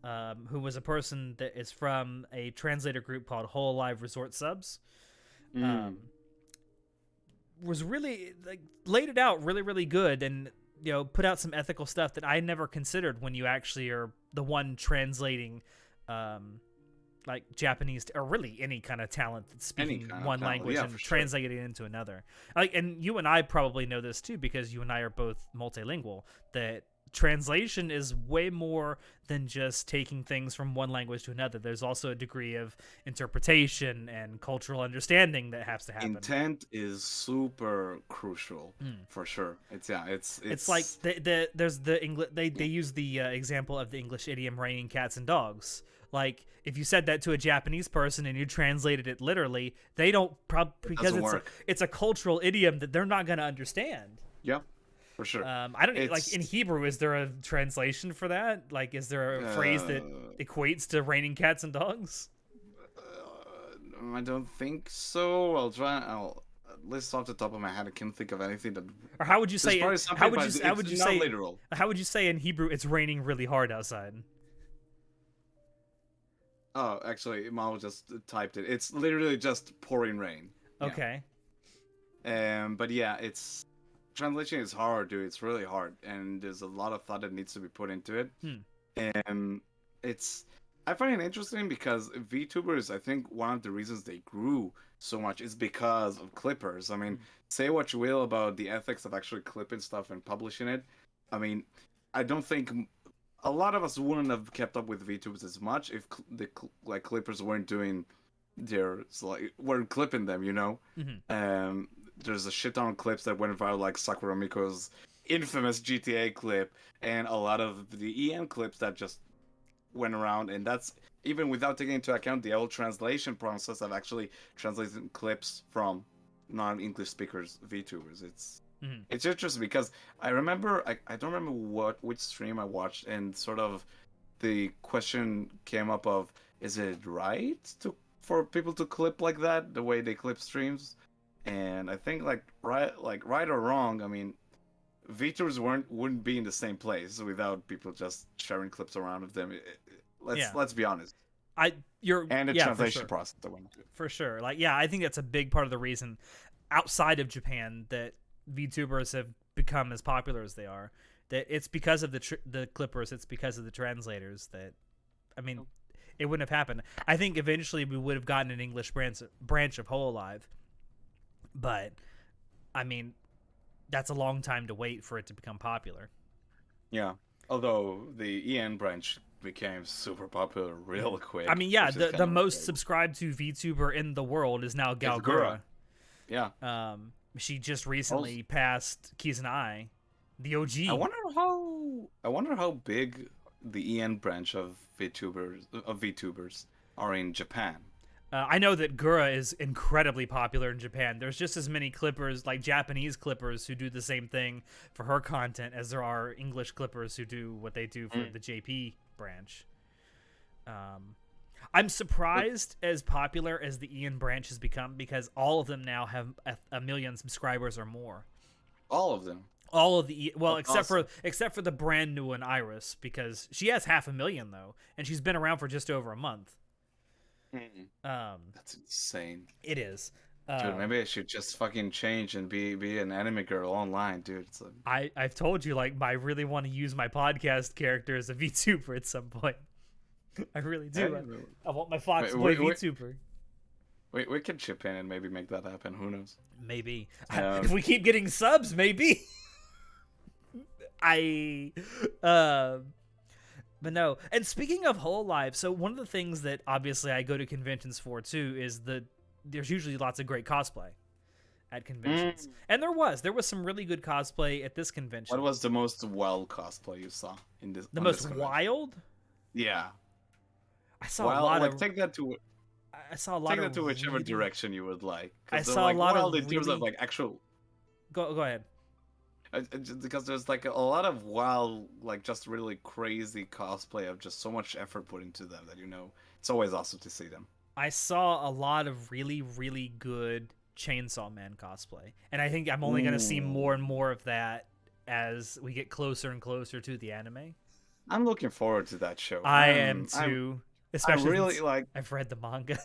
who was a person that is from a translator group called Whole Alive Resort Subs, was really laid it out really, really good, and put out some ethical stuff that I never considered when you actually are the one translating, Japanese or really any kind of talent that's speaking one language and translating it into another. And you and I probably know this too, because you and I are both multilingual, that translation is way more than just taking things from one language to another. There's also a degree of interpretation and cultural understanding that has to happen. Intent is super crucial for sure. It's like there's the English, they use the example of the English idiom raining cats and dogs. Like if you said that to a Japanese person and you translated it literally, they don't because it's a cultural idiom that they're not going to understand. Yeah. For sure. I don't in Hebrew, is there a translation for that? Is there a phrase that equates to raining cats and dogs? I don't think so. I'll list off the top of my head. I can't think of anything that. Or how would you There's say? probably How something, would but you? How would it's you not say? literal. How would you say in Hebrew? It's raining really hard outside. Oh, actually, Mao just typed it. It's literally just pouring rain. Yeah. Okay. But yeah, it's translation is hard, dude. It's really hard, and there's a lot of thought that needs to be put into it. And it's I find it interesting because VTubers, I think one of the reasons they grew so much is because of clippers. I mean, say what you will about the ethics of actually clipping stuff and publishing it. I mean, I don't think a lot of us wouldn't have kept up with VTubers as much if clippers weren't doing weren't clipping them, you know. There's a shit ton of clips that went viral, like Sakura Miko's infamous GTA clip, and a lot of the EN clips that just went around, and that's even without taking into account the old translation process of actually translating clips from non-English speakers VTubers. It's interesting because I remember I don't remember which stream I watched, and sort of the question came up of, is it right for people to clip like that the way they clip streams? And I think right or wrong, I mean, VTubers wouldn't be in the same place without people just sharing clips around of them. Let's be honest. And the translation process that went into it. For sure. I think that's a big part of the reason outside of Japan that VTubers have become as popular as they are. That it's because of the clippers, it's because of the translators that, I mean, it wouldn't have happened. I think eventually we would have gotten an English branch of Hololive, but I mean, that's a long time to wait for it to become popular. Yeah, although the EN branch became super popular real quick. I mean, the most subscribed to VTuber in the world is now Galgura. Yeah. She just recently passed Kizunai, the OG. I wonder how big the EN branch of VTubers are in Japan. I know that Gura is incredibly popular in Japan. There's just as many clippers, like Japanese clippers, who do the same thing for her content as there are English clippers who do what they do for the JP branch. I'm surprised as popular as the Ian branch has become because all of them now have a million subscribers or more. All of them. All of the except for the brand new one, Iris, because she has 500,000 though, and she's been around for just over a month. That's insane. It is. Dude, maybe I should just fucking change and be an anime girl online, dude. It's like... I've told you, I really want to use my podcast character as a VTuber at some point. I really do. I want my Fox Boy VTuber. We can chip in and maybe make that happen. Who knows? Maybe. If we keep getting subs, maybe. But no. And speaking of Hololive, so one of the things that obviously I go to conventions for too is there's usually lots of great cosplay at conventions. And there was some really good cosplay at this convention. What was the most wild cosplay you saw in this? The most wild? Yeah. I saw a lot of. Take that to. I saw a lot of. Take that to whichever direction you would like. I saw a lot of. In terms of actual. Go ahead. Because there's a lot of wild, just really crazy cosplay of just so much effort put into them that it's always awesome to see them. I saw a lot of really, really good Chainsaw Man cosplay, and I think I'm only going to see more and more of that as we get closer and closer to the anime. I'm looking forward to that show. I am too, especially I've read the manga.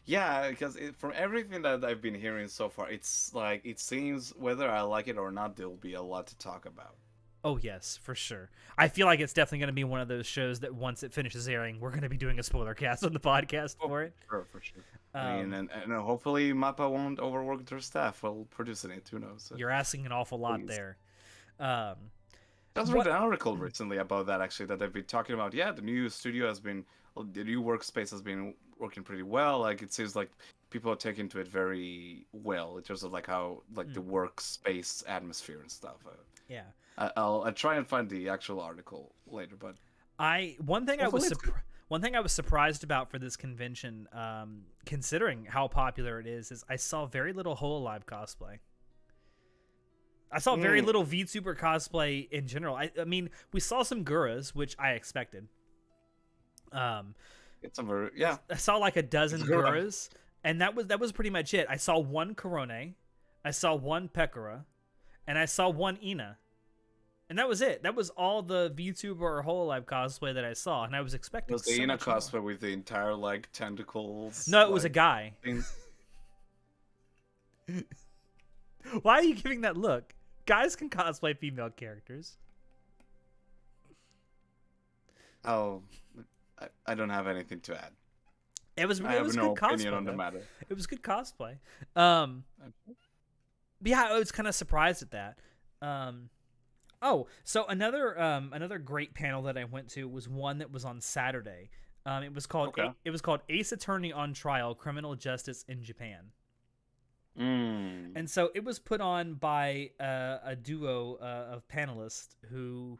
Yeah, because from everything that I've been hearing so far, it's it seems whether I like it or not, there'll be a lot to talk about. Oh yes, for sure. I feel like it's definitely going to be one of those shows that once it finishes airing, we're going to be doing a spoiler cast on the podcast for it. For sure. I mean, and hopefully Mappa won't overwork their staff while producing it. Who knows? You're asking an awful lot there. I was reading an article recently about that, actually, that they've been talking about. Yeah, the new workspace has been working pretty well. It seems like people are taking to it very well in terms of how the workspace atmosphere and stuff. Yeah. I'll try and find the actual article later, but one thing I was surprised about for this convention, considering how popular it is I saw very little Hololive cosplay. I saw very little VTuber cosplay in general. I mean, we saw some Guras, which I expected. I saw a dozen Guras. And that was pretty much it. I saw one Korone, I saw one Pekora, and I saw one Ina. And that was it. That was all the VTuber or Hololive cosplay that I saw, and I was expecting Was the so Ina much more. cosplay with the entire like tentacles? No, it was a like, guy. thing? Why are you giving that look? Guys can cosplay female characters. Oh, I don't have anything to add. It was I it have was no good opinion cosplay. on the Though. matter. It was good cosplay. But yeah, I was kind of surprised at that. Oh, so another great panel that I went to was one that was on Saturday. It was called Okay. it was called Ace Attorney on Trial: Criminal Justice in Japan. Mm. And so it was put on by a duo of panelists who,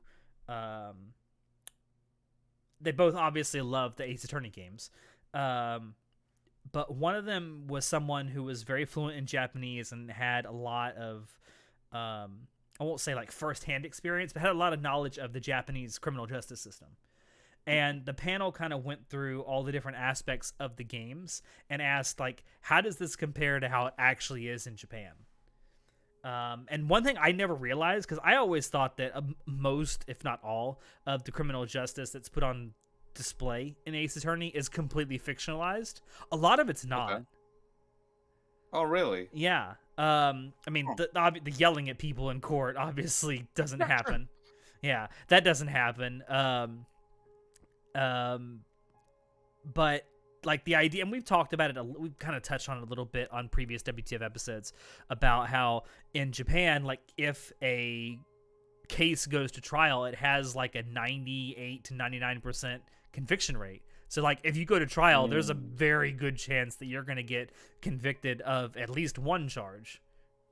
they both obviously love the Ace Attorney games. But one of them was someone who was very fluent in Japanese and had a lot of, I won't say like firsthand experience, but had a lot of knowledge of the Japanese criminal justice system. And the panel kind of went through all the different aspects of the games and asked, like, how does this compare to how it actually is in Japan? And one thing I never realized, because I always thought that most, if not all, of the criminal justice that's put on display in Ace Attorney is completely fictionalized. A lot of it's not. Okay. Oh, really? Yeah. I mean, Huh. the yelling at people in court obviously doesn't happen. Yeah, that doesn't happen. But like the idea, and we've talked about it, we've kind of touched on it a little bit on previous WTF episodes about how in Japan, like if a case goes to trial, it has like a 98 to 99% conviction rate. So like if you go to trial, there's a very good chance that you're going to get convicted of at least one charge.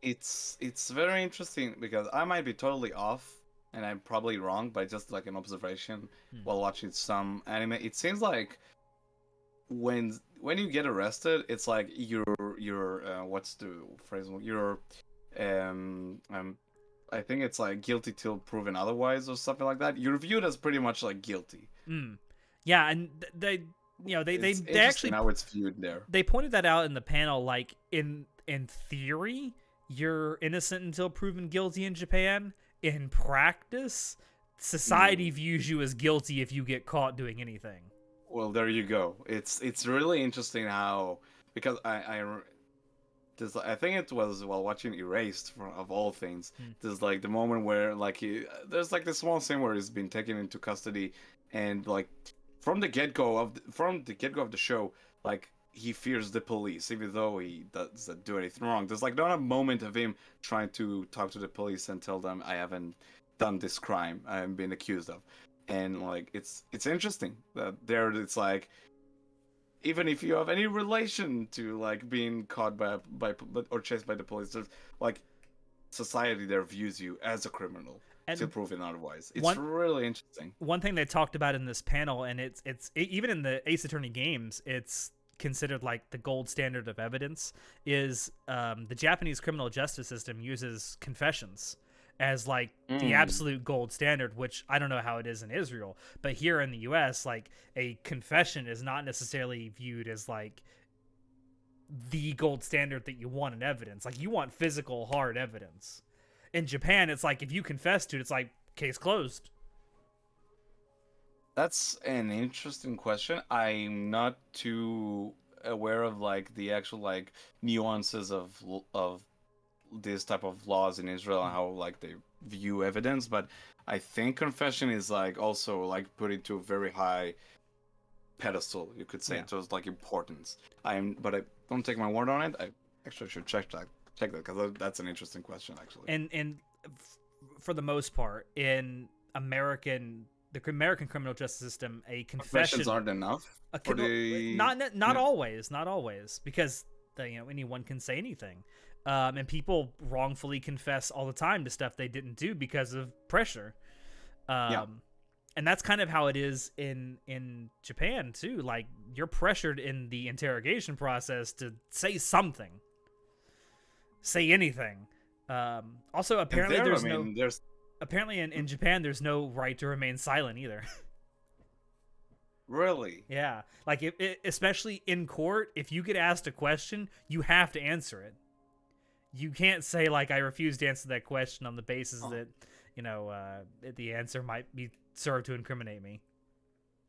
It's very interesting because I might be totally off and I'm probably wrong, but just like an observation while watching some anime, it seems like when you get arrested, it's like you're what's the phrase? You're I think it's like guilty till proven otherwise or something like that. You're viewed as pretty much like guilty. Yeah, and they It's they actually how it's viewed there. they pointed that out in the panel. Like in theory, you're innocent until proven guilty in Japan. In practice, society views you as guilty if you get caught doing anything. Well, there you go. It's really interesting how, because I think it was while watching Erased of all things. There's like the moment where like there's like this small scene where he's been taken into custody, and like from the get go of the show, like he fears the police even though he doesn't do anything wrong. There's like not a moment of him trying to talk to the police and tell them I haven't done this crime I haven't been accused of. And like it's interesting that there it's like even if you have any relation to like being caught by or chased by the police, there's like society there views you as a criminal till proven otherwise. It's really interesting. One thing they talked about in this panel, and it's even in the Ace Attorney games, it's considered like the gold standard of evidence, is the Japanese criminal justice system uses confessions as like the absolute gold standard, which I don't know how it is in Israel, but here in the US, like a confession is not necessarily viewed as like the gold standard that you want in evidence. Like you want physical hard evidence. In Japan, it's like if you confess to it, it's like case closed. That's an interesting question. I'm not too aware of like the actual like nuances of this type of laws in Israel and how like they view evidence, but I think confession is like also like put into a very high pedestal, you could say, in terms of like importance. But I don't take my word on it. I actually should check that because that's an interesting question actually. And for the most part, in the American criminal justice system, a confession Confessions aren't enough. Not always, because anyone can say anything. And people wrongfully confess all the time to stuff they didn't do because of pressure. And that's kind of how it is in Japan too. Like you're pressured in the interrogation process to say something, say anything. Also, apparently apparently in Japan there's no right to remain silent either. Really? Yeah, like especially in court, if you get asked a question, you have to answer it. You can't say like I refuse to answer that question on the basis Oh, that the answer might be served to incriminate me.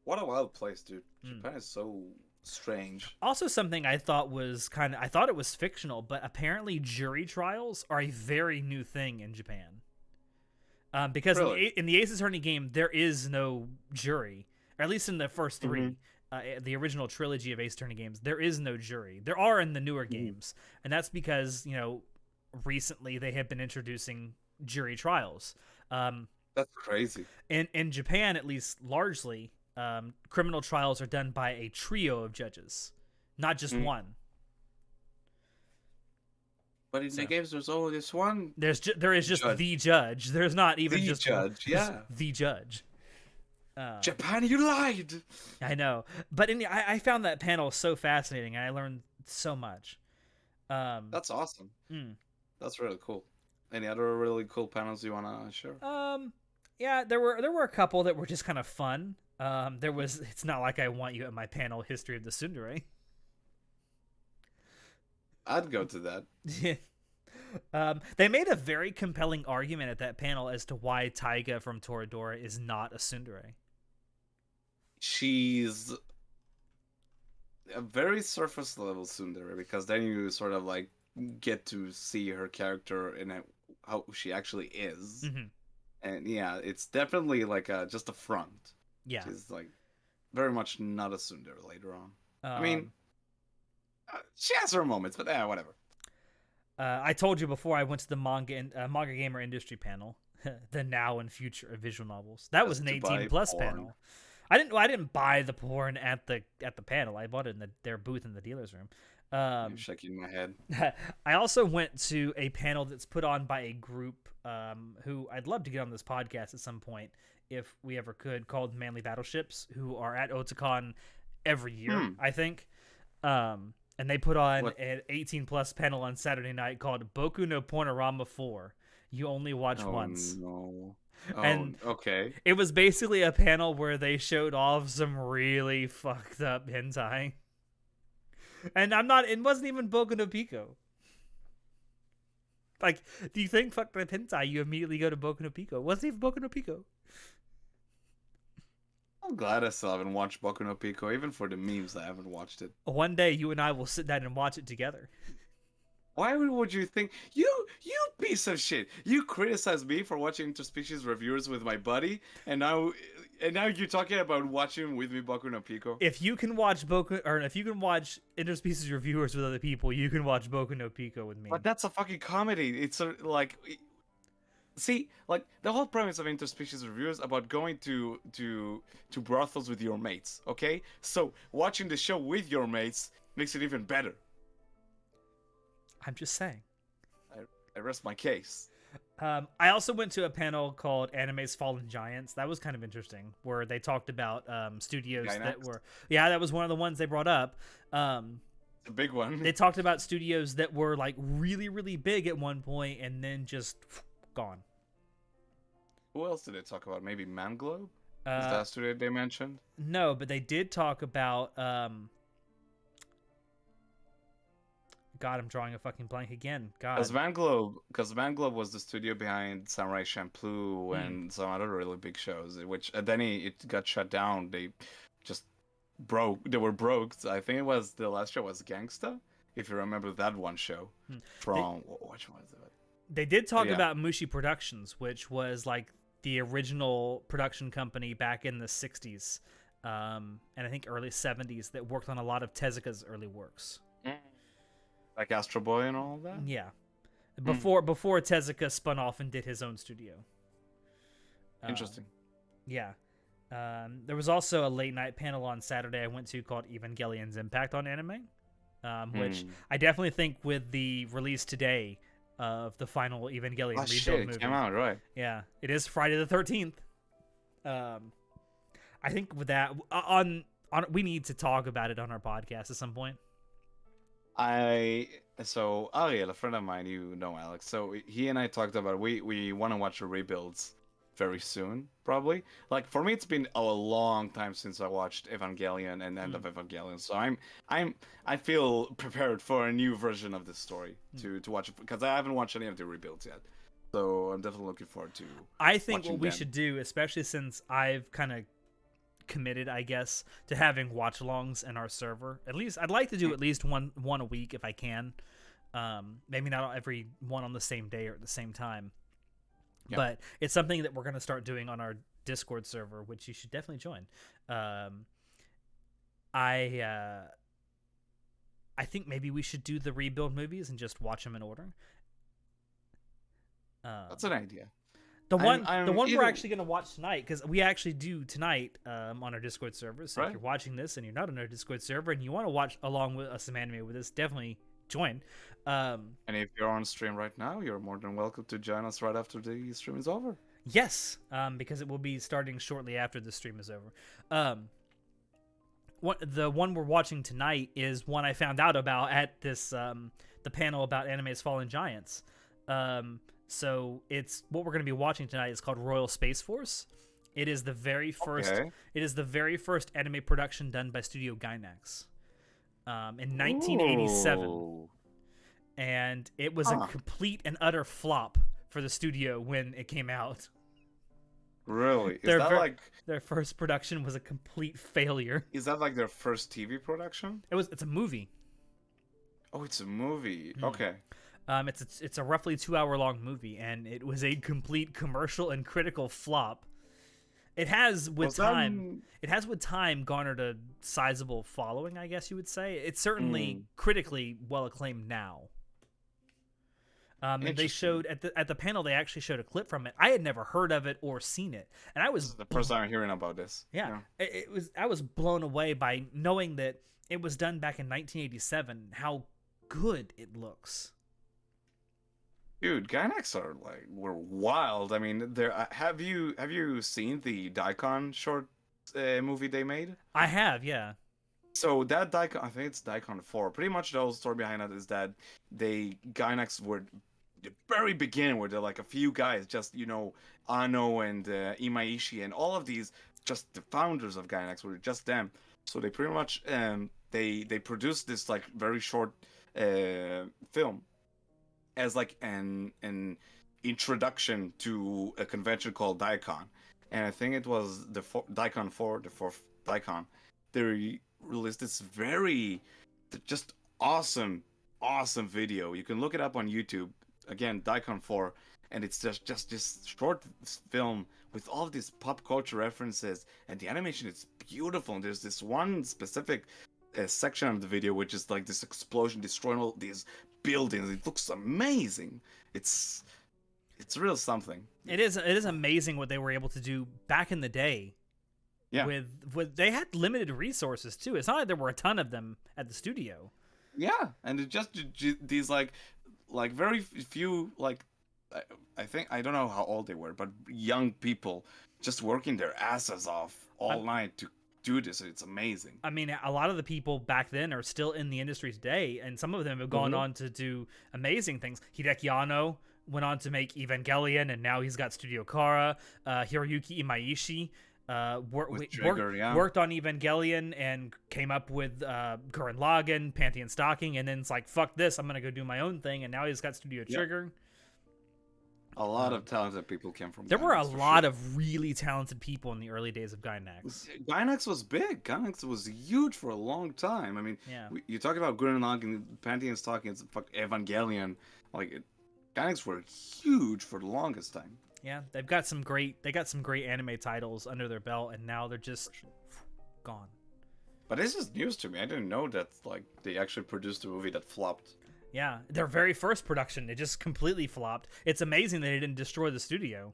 what a wild place, dude. Mm. Japan is so strange. Also, something I thought was I thought it was fictional, but apparently jury trials are a very new thing in Japan. Because Really? in the Ace Attorney game, there is no jury, or at least in the first Hmm. three, the original trilogy of Ace Attorney games, there is no jury. There are in the newer Hmm. games, and that's because recently they have been introducing jury trials. Um, That's crazy. in Japan, at least largely, criminal trials are done by a trio of judges, not just Mm. one. But in the So games, there's only this one there is just judge. the judge. There's not even The just judge, just yeah. the judge. Um, Japan, you lied. I know, but I found that panel so fascinating, and I learned so much. Um, That's awesome. mm, That's really cool. Any other really cool panels you wanna share? um, yeah, there were a couple that were just kind of fun. There was it's not like I want you at my panel history of the tsundere. I'd go to that. They made a very compelling argument at that panel as to why Taiga from Toradora is not a tsundere. She's a very surface level tsundere because then you sort of like get to see her character and how she actually is. Hmm. And yeah, it's definitely like just a front. Yeah. She's like very much not a tsundere later on. I mean, Um, she has her moments, but whatever. I told you before I went to the manga gamer industry panel, the now and future of visual novels. That was Just an to 18 buy plus porn. panel. I didn't buy the porn at the panel. I bought it in their booth in the dealer's room. I'm shaking my head. I also went to a panel that's put on by a group who I'd love to get on this podcast at some point if we ever could, called Manly Battleships, who are at Otakon every year, I think. And they put on What? an 18 plus panel on Saturday night called Boku no Pornorama 4. You only watch Oh once. no. Oh, And okay. it was basically a panel where they showed off some really fucked up hentai. And it wasn't even Boku no Pico. Like, do you think fucked up hentai, you immediately go to Boku no Pico? It wasn't even Boku no Pico. I'm glad I still haven't watched Boku no Pico, even for the memes. I haven't watched it. One day you and I will sit down and watch it together. Why would you think you piece of shit? You criticize me for watching interspecies reviewers with my buddy, and now you're talking about watching with me Boku no Pico. If you can watch interspecies reviewers with other people, you can watch Boku no Pico with me. But that's a fucking comedy. It's like, see, like the whole premise of interspecies reviewers about going to brothels with your mates. Okay, so watching the show with your mates makes it even better. I'm just saying. I rest my case. I also went to a panel called Anime's Fallen Giants. That was kind of interesting, where they talked about studios that were... Yeah, that was one of the ones they brought up. It's a big one. They talked about studios that were like really, really big at one point and then just gone. Who else did they talk about? Maybe Manglobe? Is that studio they mentioned? No, but they did talk about... God, I'm drawing a fucking blank again. God. Because Van Globe was the studio behind Samurai Champloo and some other really big shows, which then it got shut down. They just broke. They were broke. I think the last show was Gangsta, if you remember that one show from which one is it? They did talk about Mushi Productions, which was like the original production company back in the 60s, and I think early 70s that worked on a lot of Tezuka's early works. Like Astro Boy and all that? Yeah. Before Tezuka spun off and did his own studio. Interesting. Yeah. There was also a late night panel on Saturday I went to called Evangelion's Impact on Anime, which I definitely think with the release today of the final Evangelion rebuild movie. It came out, right? Yeah. It is Friday the 13th. I think with that, we need to talk about it on our podcast at some point. So Ariel, a friend of mine, you know Alex. So he and I talked about we want to watch the rebuilds very soon, probably. Like for me, it's been a long time since I watched Evangelion and End of Evangelion, so I feel prepared for a new version of this story to watch it because I haven't watched any of the rebuilds yet. So I'm definitely looking forward to. I think watching what we them. should do, especially since I've kind of committed, I guess, to having watch-alongs in our server. At least I'd like to do at least one a week if I can. Maybe not every one on the same day or at the same time. Yeah. But it's something that we're going to start doing on our Discord server, which you should definitely join. I think maybe we should do the rebuild movies and just watch them in order. That's an idea. The one either... we're actually going to watch tonight, because we actually do tonight on our Discord server. So if you're watching this and you're not on our Discord server and you want to watch along with us some anime with us, definitely join. And if you're on stream right now, you're more than welcome to join us right after the stream is over. Yes, because it will be starting shortly after the stream is over. The one we're watching tonight is one I found out about at this the panel about anime's Fallen Giants. So it's what we're going to be watching tonight is called Royal Space Force. It is the very first. Okay. It is the very first anime production done by Studio Gainax in 1987. Ooh. And it was a complete and utter flop for the studio when it came out. Really? Is that like their first production was a complete failure? Is that like their first TV production? It's a movie. Oh, it's a movie. Okay. It's a roughly 2-hour-long movie, and it was a complete commercial and critical flop. It has with time garnered a sizable following, I guess you would say. It's certainly critically well acclaimed now. And they showed at the panel. They actually showed a clip from it. I had never heard of it or seen it, and I was this is the first time I'm hearing about this. Yeah, it was. I was blown away by knowing that it was done back in 1987. How good it looks. Dude, Gainax were wild. I mean, have you seen the Daikon short movie they made? I have, yeah. So that Daikon, I think it's Daikon 4. Pretty much the whole story behind it is that Gainax were the very beginning where they're like a few guys, just Ano and Imaishi and all of these, just the founders of Gainax were just them. So they pretty much they produced this like very short film as like an introduction to a convention called Daikon, and I think it was the Daikon 4, the fourth Daikon. They released this very just awesome video. You can look it up on YouTube. Again, Daikon 4, and it's just this short film with all of these pop culture references, and the animation is beautiful. And there's this one specific section of the video which is like this explosion destroying all these buildings. It looks amazing. It's real something. It is amazing what they were able to do back in the day. Yeah. With they had limited resources too. It's not like there were a ton of them at the studio. Yeah, and it just these like very few, like I think, I don't know how old they were, but young people just working their asses off all night to do this. It's amazing. I mean, a lot of the people back then are still in the industry today, and some of them have gone on to do amazing things. Hideki Anno went on to make Evangelion, and now he's got Studio Kara. Hiroyuki Imaishi worked on Evangelion and came up with Gurren Lagann, Pantheon Stocking, and then it's like, fuck this, I'm gonna go do my own thing, and now he's got Studio Trigger. A lot of talented people came from there Gainax, were a lot of really talented people in the early days of Gainax. Gainax was big. Gainax was huge for a long time. I mean, you talk about Gurren Lagann, Pantheon Stocking, it's Evangelion. Like, Gainax were huge for the longest time. Yeah, they got some great anime titles under their belt, and now they're just gone. But this is news to me. I didn't know that like they actually produced a movie that flopped. Yeah, their very first production, it just completely flopped. It's amazing that it didn't destroy the studio.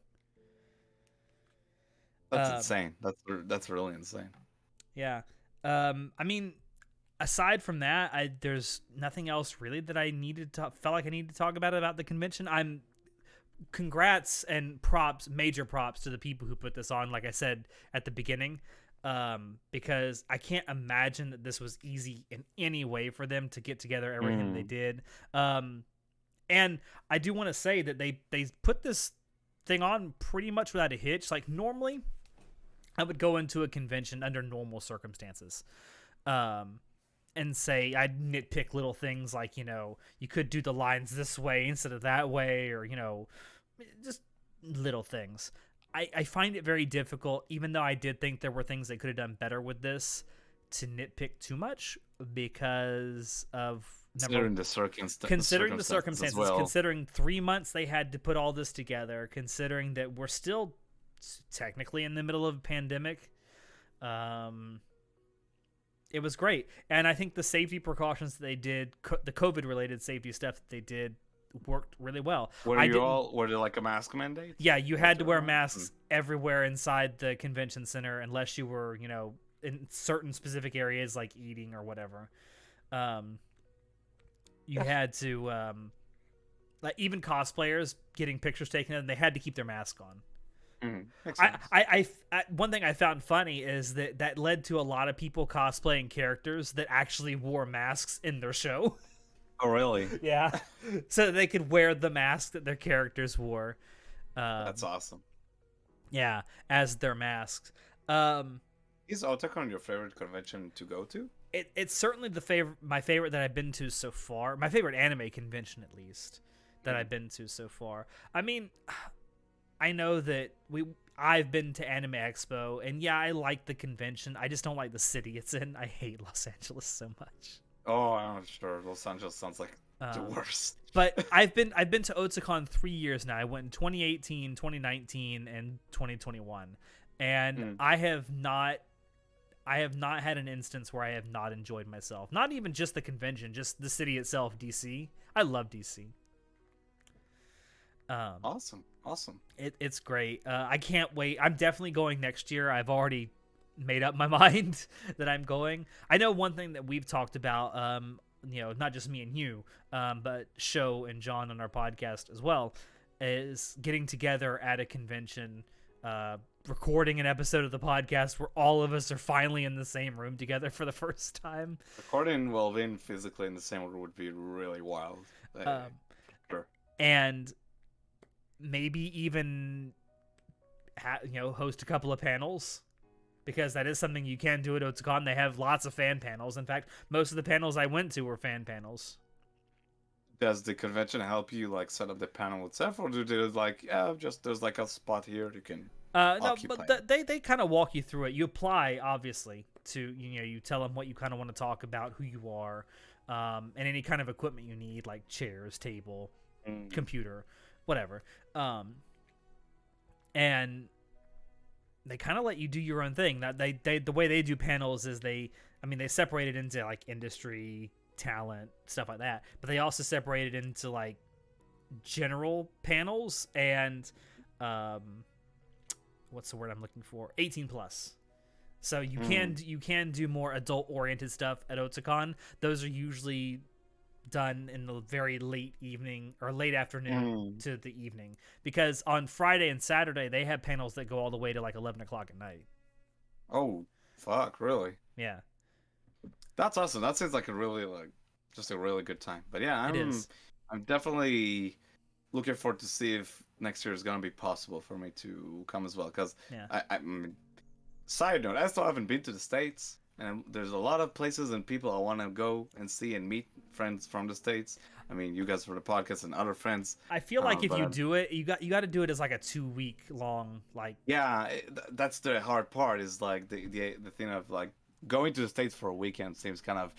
That's insane. That's really insane. Yeah. I mean, aside from that, there's nothing else really that I felt like I needed to talk about the convention. Congrats and major props to the people who put this on, like I said at the beginning. Because I can't imagine that this was easy in any way for them to get together everything they did. And I do want to say that they put this thing on pretty much without a hitch. Like normally, I would go into a convention under normal circumstances, and say I'd nitpick little things like, you could do the lines this way instead of that way, or just little things. I find it very difficult, even though I did think there were things they could have done better with this, to nitpick too much because of Considering the circumstances, as well. considering 3 months they had to put all this together, considering that we're still technically in the middle of a pandemic. It was great, and I think the safety precautions that they did, the COVID-related safety stuff that they did, worked really well. Were there like a mask mandate? Yeah, you had to wear masks everywhere inside the convention center unless you were, in certain specific areas like eating or whatever. You had to, like even cosplayers getting pictures taken, and they had to keep their mask on. I one thing I found funny is that led to a lot of people cosplaying characters that actually wore masks in their show. Oh, really? Yeah. So they could wear the mask that their characters wore. That's awesome. Yeah, as their masks. Is Otakon your favorite convention to go to? It's certainly my favorite that I've been to so far. My favorite anime convention, at least, that I've been to so far. I mean, I know that I've been to Anime Expo, and yeah, I like the convention. I just don't like the city it's in. I hate Los Angeles so much. Oh, I'm sure Los Angeles sounds like the worst. But I've been to Otakon 3 years now. I went in 2018, 2019, and 2021, and I have not had an instance where I have not enjoyed myself. Not even just the convention, just the city itself, DC. I love DC. Awesome. It's great. I can't wait. I'm definitely going next year. I've already made up my mind that I'm going. I know one thing that we've talked about, not just me and you, but Sho and John on our podcast as well, is getting together at a convention, recording an episode of the podcast where all of us are finally in the same room together for the first time. Recording while being physically in the same room would be really wild. Sure. And maybe even host a couple of panels, because that is something you can do at Otakon. They have lots of fan panels. In fact, most of the panels I went to were fan panels. Does the convention help you like set up the panel itself, or do they like there's like a spot here you can occupy? No, but they kind of walk you through it. You apply, obviously, to you tell them what you kind of want to talk about, who you are, and any kind of equipment you need, like chairs, table, computer, whatever. And they kind of let you do your own thing. That the way they do panels is they separate it into like industry, talent, stuff like that. But they also separate it into like general panels and what's the word I'm looking for? 18 plus. So you can do more adult oriented stuff at Otakon. Those are usually done in the very late evening or late afternoon to the evening, because on Friday and Saturday they have panels that go all the way to like 11 o'clock at night. Oh, fuck, really? Yeah. That's awesome. That seems like a really just a really good time. But yeah, I'm definitely looking forward to see if next year is gonna be possible for me to come as well. Because I mean, side note, I still haven't been to the States, and there's a lot of places and people I want to go and see and meet friends from the States. I mean, you guys for the podcast and other friends. I feel like if you do it, you got to do it as like a 2 week long like. Yeah, that's the hard part. Is like the thing of like going to the States for a weekend seems kind of.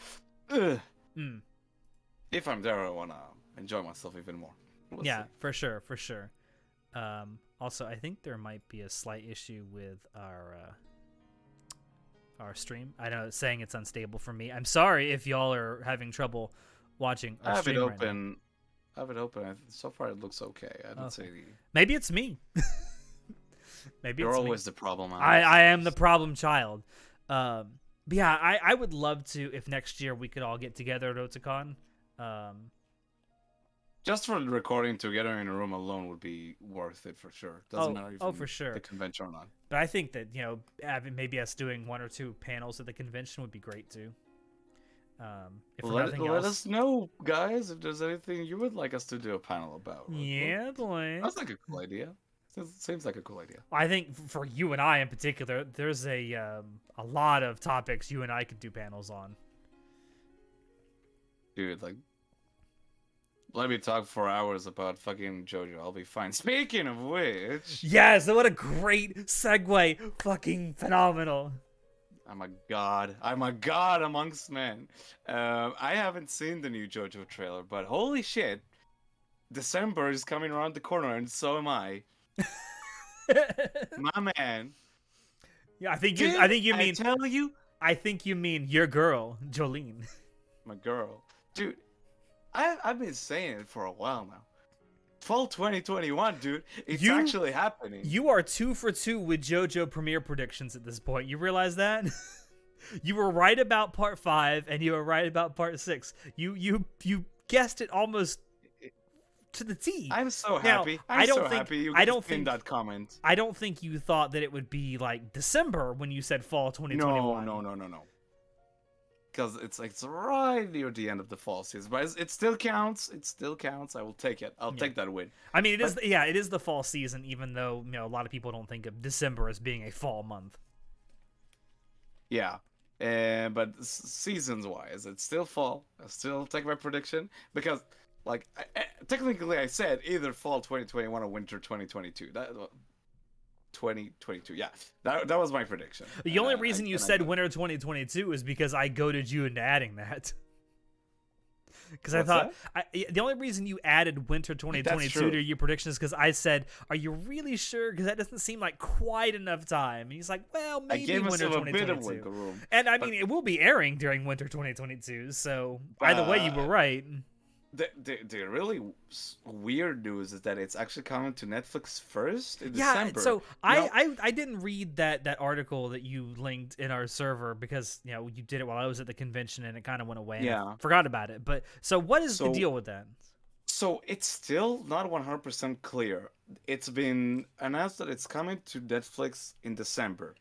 If I'm there, I want to enjoy myself even more. We'll see. For sure. Also, I think there might be a slight issue with our stream. I know it's saying it's unstable for me. I'm sorry if y'all are having trouble watching our stream right now. I have it open. So far, it looks okay. I don't say. Maybe it's me. Maybe you're it's always me. The problem. I am the problem child. But yeah, I would love to if next year we could all get together at Otakon. Just for the recording together in a room alone would be worth it for sure. Doesn't matter if for sure the convention or not. But I think that having maybe us doing 1 or 2 panels at the convention would be great too. Let us know, guys, if there's anything you would like us to do a panel about. Yeah, boy. That's like a cool idea. Seems like a cool idea. I think for you and I in particular, there's a lot of topics you and I could do panels on. Dude, like, let me talk for hours about fucking Jojo. I'll be fine. Speaking of which, Yes, what a great segue. Fucking phenomenal. I'm a god. I'm a god amongst men. I haven't seen the new Jojo trailer, but holy shit, December is coming around the corner, and so am I. My man. Yeah, I think Dude, you mean I tell you, I think you mean your girl, Jolene. my girl. Dude, I've been saying it for a while now. Fall 2021, dude. It's actually happening. You are 2 for 2 with JoJo premiere predictions at this point. You realize that? You were right about part 5 and you were right about part 6. You guessed it almost to the T. I'm so Now, happy. I don't think- happy you I don't just pinned think- that comment. I don't think you thought that it would be like December when you said fall 2021. No. Because it's right near the end of the fall season, but it still counts. It still counts. I will take it. I'll take that win. I mean, it is the fall season, even though a lot of people don't think of December as being a fall month. Yeah, but seasons wise, it's still fall. I still take my prediction because, like, technically, I said either fall 2021 or winter 2022. 2022. Yeah, that was my prediction. The only reason you said winter 2022 is because I goaded you into adding that. Because I thought the only reason you added winter 2022 to your prediction is because I said, "Are you really sure?" Because that doesn't seem like quite enough time. And he's like, "Well, maybe winter 2022." And I mean, it will be airing during winter 2022. So either way, you were right. The really weird news is that it's actually coming to Netflix first in December. So I didn't read that article that you linked in our server because you did it while I was at the convention and it kind of went away. And I forgot about it. But so what is the deal with that? So it's still not 100% clear. It's been announced that it's coming to Netflix in December.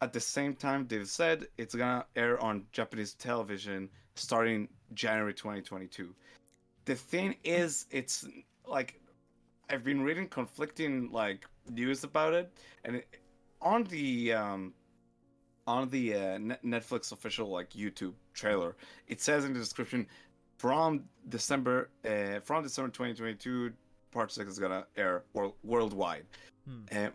At the same time, they've said it's gonna air on Japanese television starting January 2022. The thing is, it's like I've been reading conflicting like news about it, and on the Netflix official like YouTube trailer, it says in the description from December 2022, part 6 is gonna air worldwide.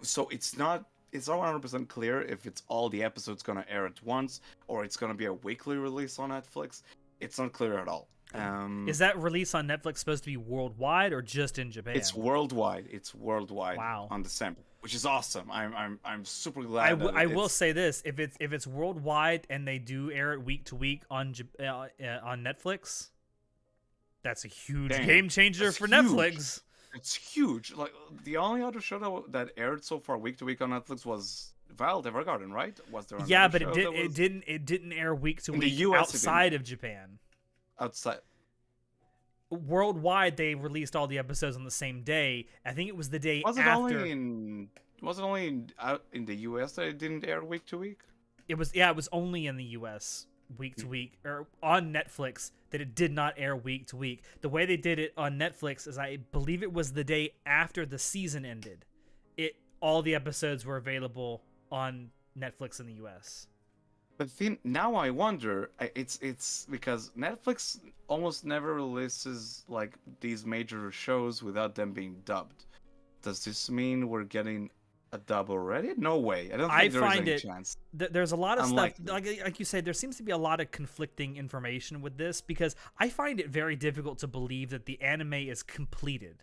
So it's not 100% clear if it's all the episodes gonna air at once or it's gonna be a weekly release on Netflix. It's not clear at all. Is that release on Netflix supposed to be worldwide or just in Japan? It's worldwide. Wow. On December, which is awesome. I'm super glad. I will say this: if it's worldwide and they do air it week to week on Netflix, that's a huge game changer for Netflix. It's huge. Like the only other show that aired so far week to week on Netflix was Violet Evergarden, right? Was there? Yeah, but it didn't air week to week outside of Japan. Outside. Worldwide, they released all the episodes on the same day. I think it was the day after. Was it only out in the US that it didn't air week to week? It was only in the US week to week, or on Netflix, that it did not air week to week. The way they did it on Netflix is I believe it was the day after the season ended. All the episodes were available on Netflix in the US. But now I wonder, it's because Netflix almost never releases like these major shows without them being dubbed. Does this mean we're getting a dub already? No way. I don't think there's any chance. There's a lot of stuff, like you said, there seems to be a lot of conflicting information with this because I find it very difficult to believe that the anime is completed.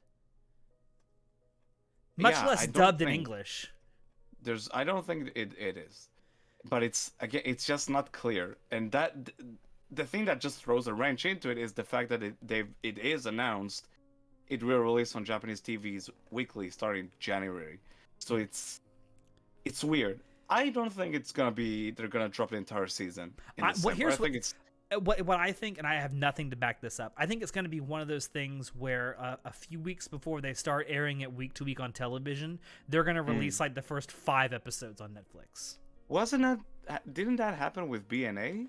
Much less dubbed in English. I don't think it is. But it's just not clear, and that the thing that just throws a wrench into it is the fact that it is announced it will release on Japanese TVs weekly starting January. So it's weird. I don't think they're gonna drop the entire season. What I think, and I have nothing to back this up. I think it's going to be one of those things where a few weeks before they start airing it week to week on television, they're going to release like the first 5 episodes on Netflix. Didn't that happen with BNA?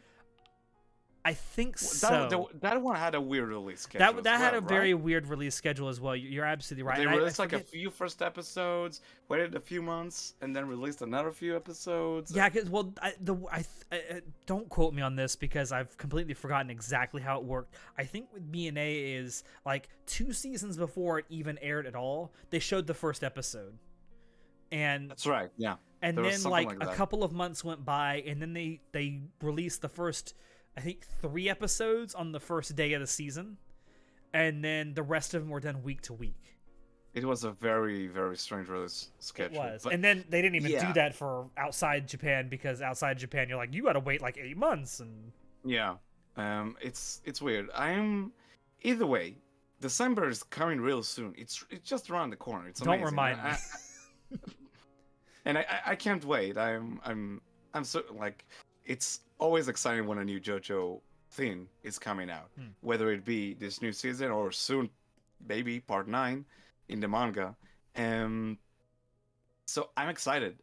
I think so. That one had a weird release schedule. That had a right? very weird release schedule as well. You're absolutely right. They And released I like a forget, few first episodes, waited a few months, and then released another few episodes. yeah, cause, well, don't quote me on this because I've completely forgotten exactly how it worked. I think with B&A is like 2 seasons before it even aired at all, they showed the first episode, and That's right. Yeah. and There was then something like like a that. couple of months went by, and then they released the first, I think 3 episodes on the first day of the season, and then the rest of them were done week to week. It was a very, very strange release It schedule. was. But And then they didn't even do yeah, that for outside Japan, because outside Japan you're like, you gotta wait like 8 months. And yeah. It's weird. I'm either way. December is coming real soon. It's just around the corner. It's don't amazing. remind me. And I can't wait. I'm so like, it's always exciting when a new JoJo thing is coming out, whether it be this new season or soon, maybe part 9 in the manga. So I'm excited.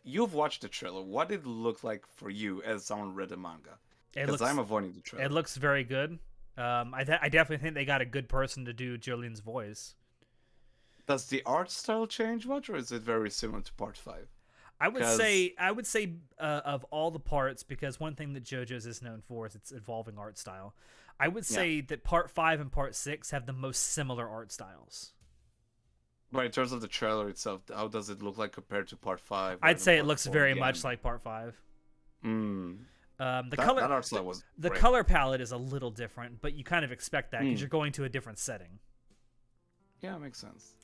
You've watched the trailer. What did it look like for you as someone who read the manga? It Because looks I'm avoiding the trailer. it looks very good. I definitely think they got a good person to do Joleen's voice. Does the art style change much, or is it very similar to part 5? I would 'Cause- say of all the parts, because one thing that JoJo's is known for is its evolving art style. I would say that part 5 and part 6 have the most similar art styles. But in terms of the trailer itself, how does it look like compared to part 5? I'd say it part looks 4 very again? much like part 5. Mm. The That art style was the great. color palette is a little different, but you kind of expect that because you're going to a different setting. Yeah, makes sense.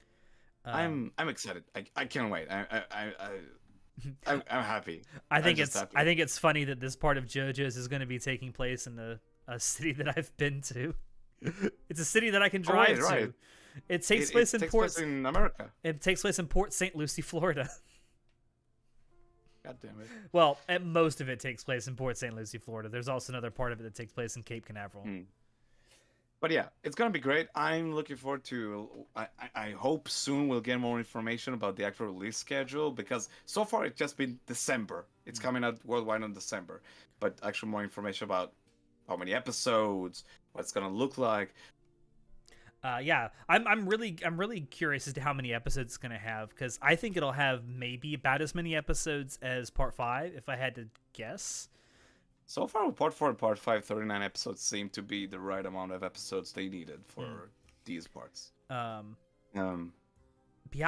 I'm excited. I can't wait. I'm happy. I think happy. I think it's funny that this part of JoJo's is going to be taking place in a city that I've been to. It's a city that I can drive right. to. It takes place in place in America. It takes place in Port St. Lucie, Florida. God damn it. Well, most of it takes place in Port St. Lucie, Florida. There's also another part of it that takes place in Cape Canaveral. But yeah, it's gonna be great. I'm looking forward to. I hope soon we'll get more information about the actual release schedule, because so far it's just been December. It's coming out worldwide in December, but actually more information about how many episodes, what it's gonna look like. Yeah, I'm really curious as to how many episodes it's gonna have, because I think it'll have maybe about as many episodes as part 5, if I had to guess. So far, with part 4 and part 5, 39 episodes seem to be the right amount of episodes they needed for these parts. Yeah,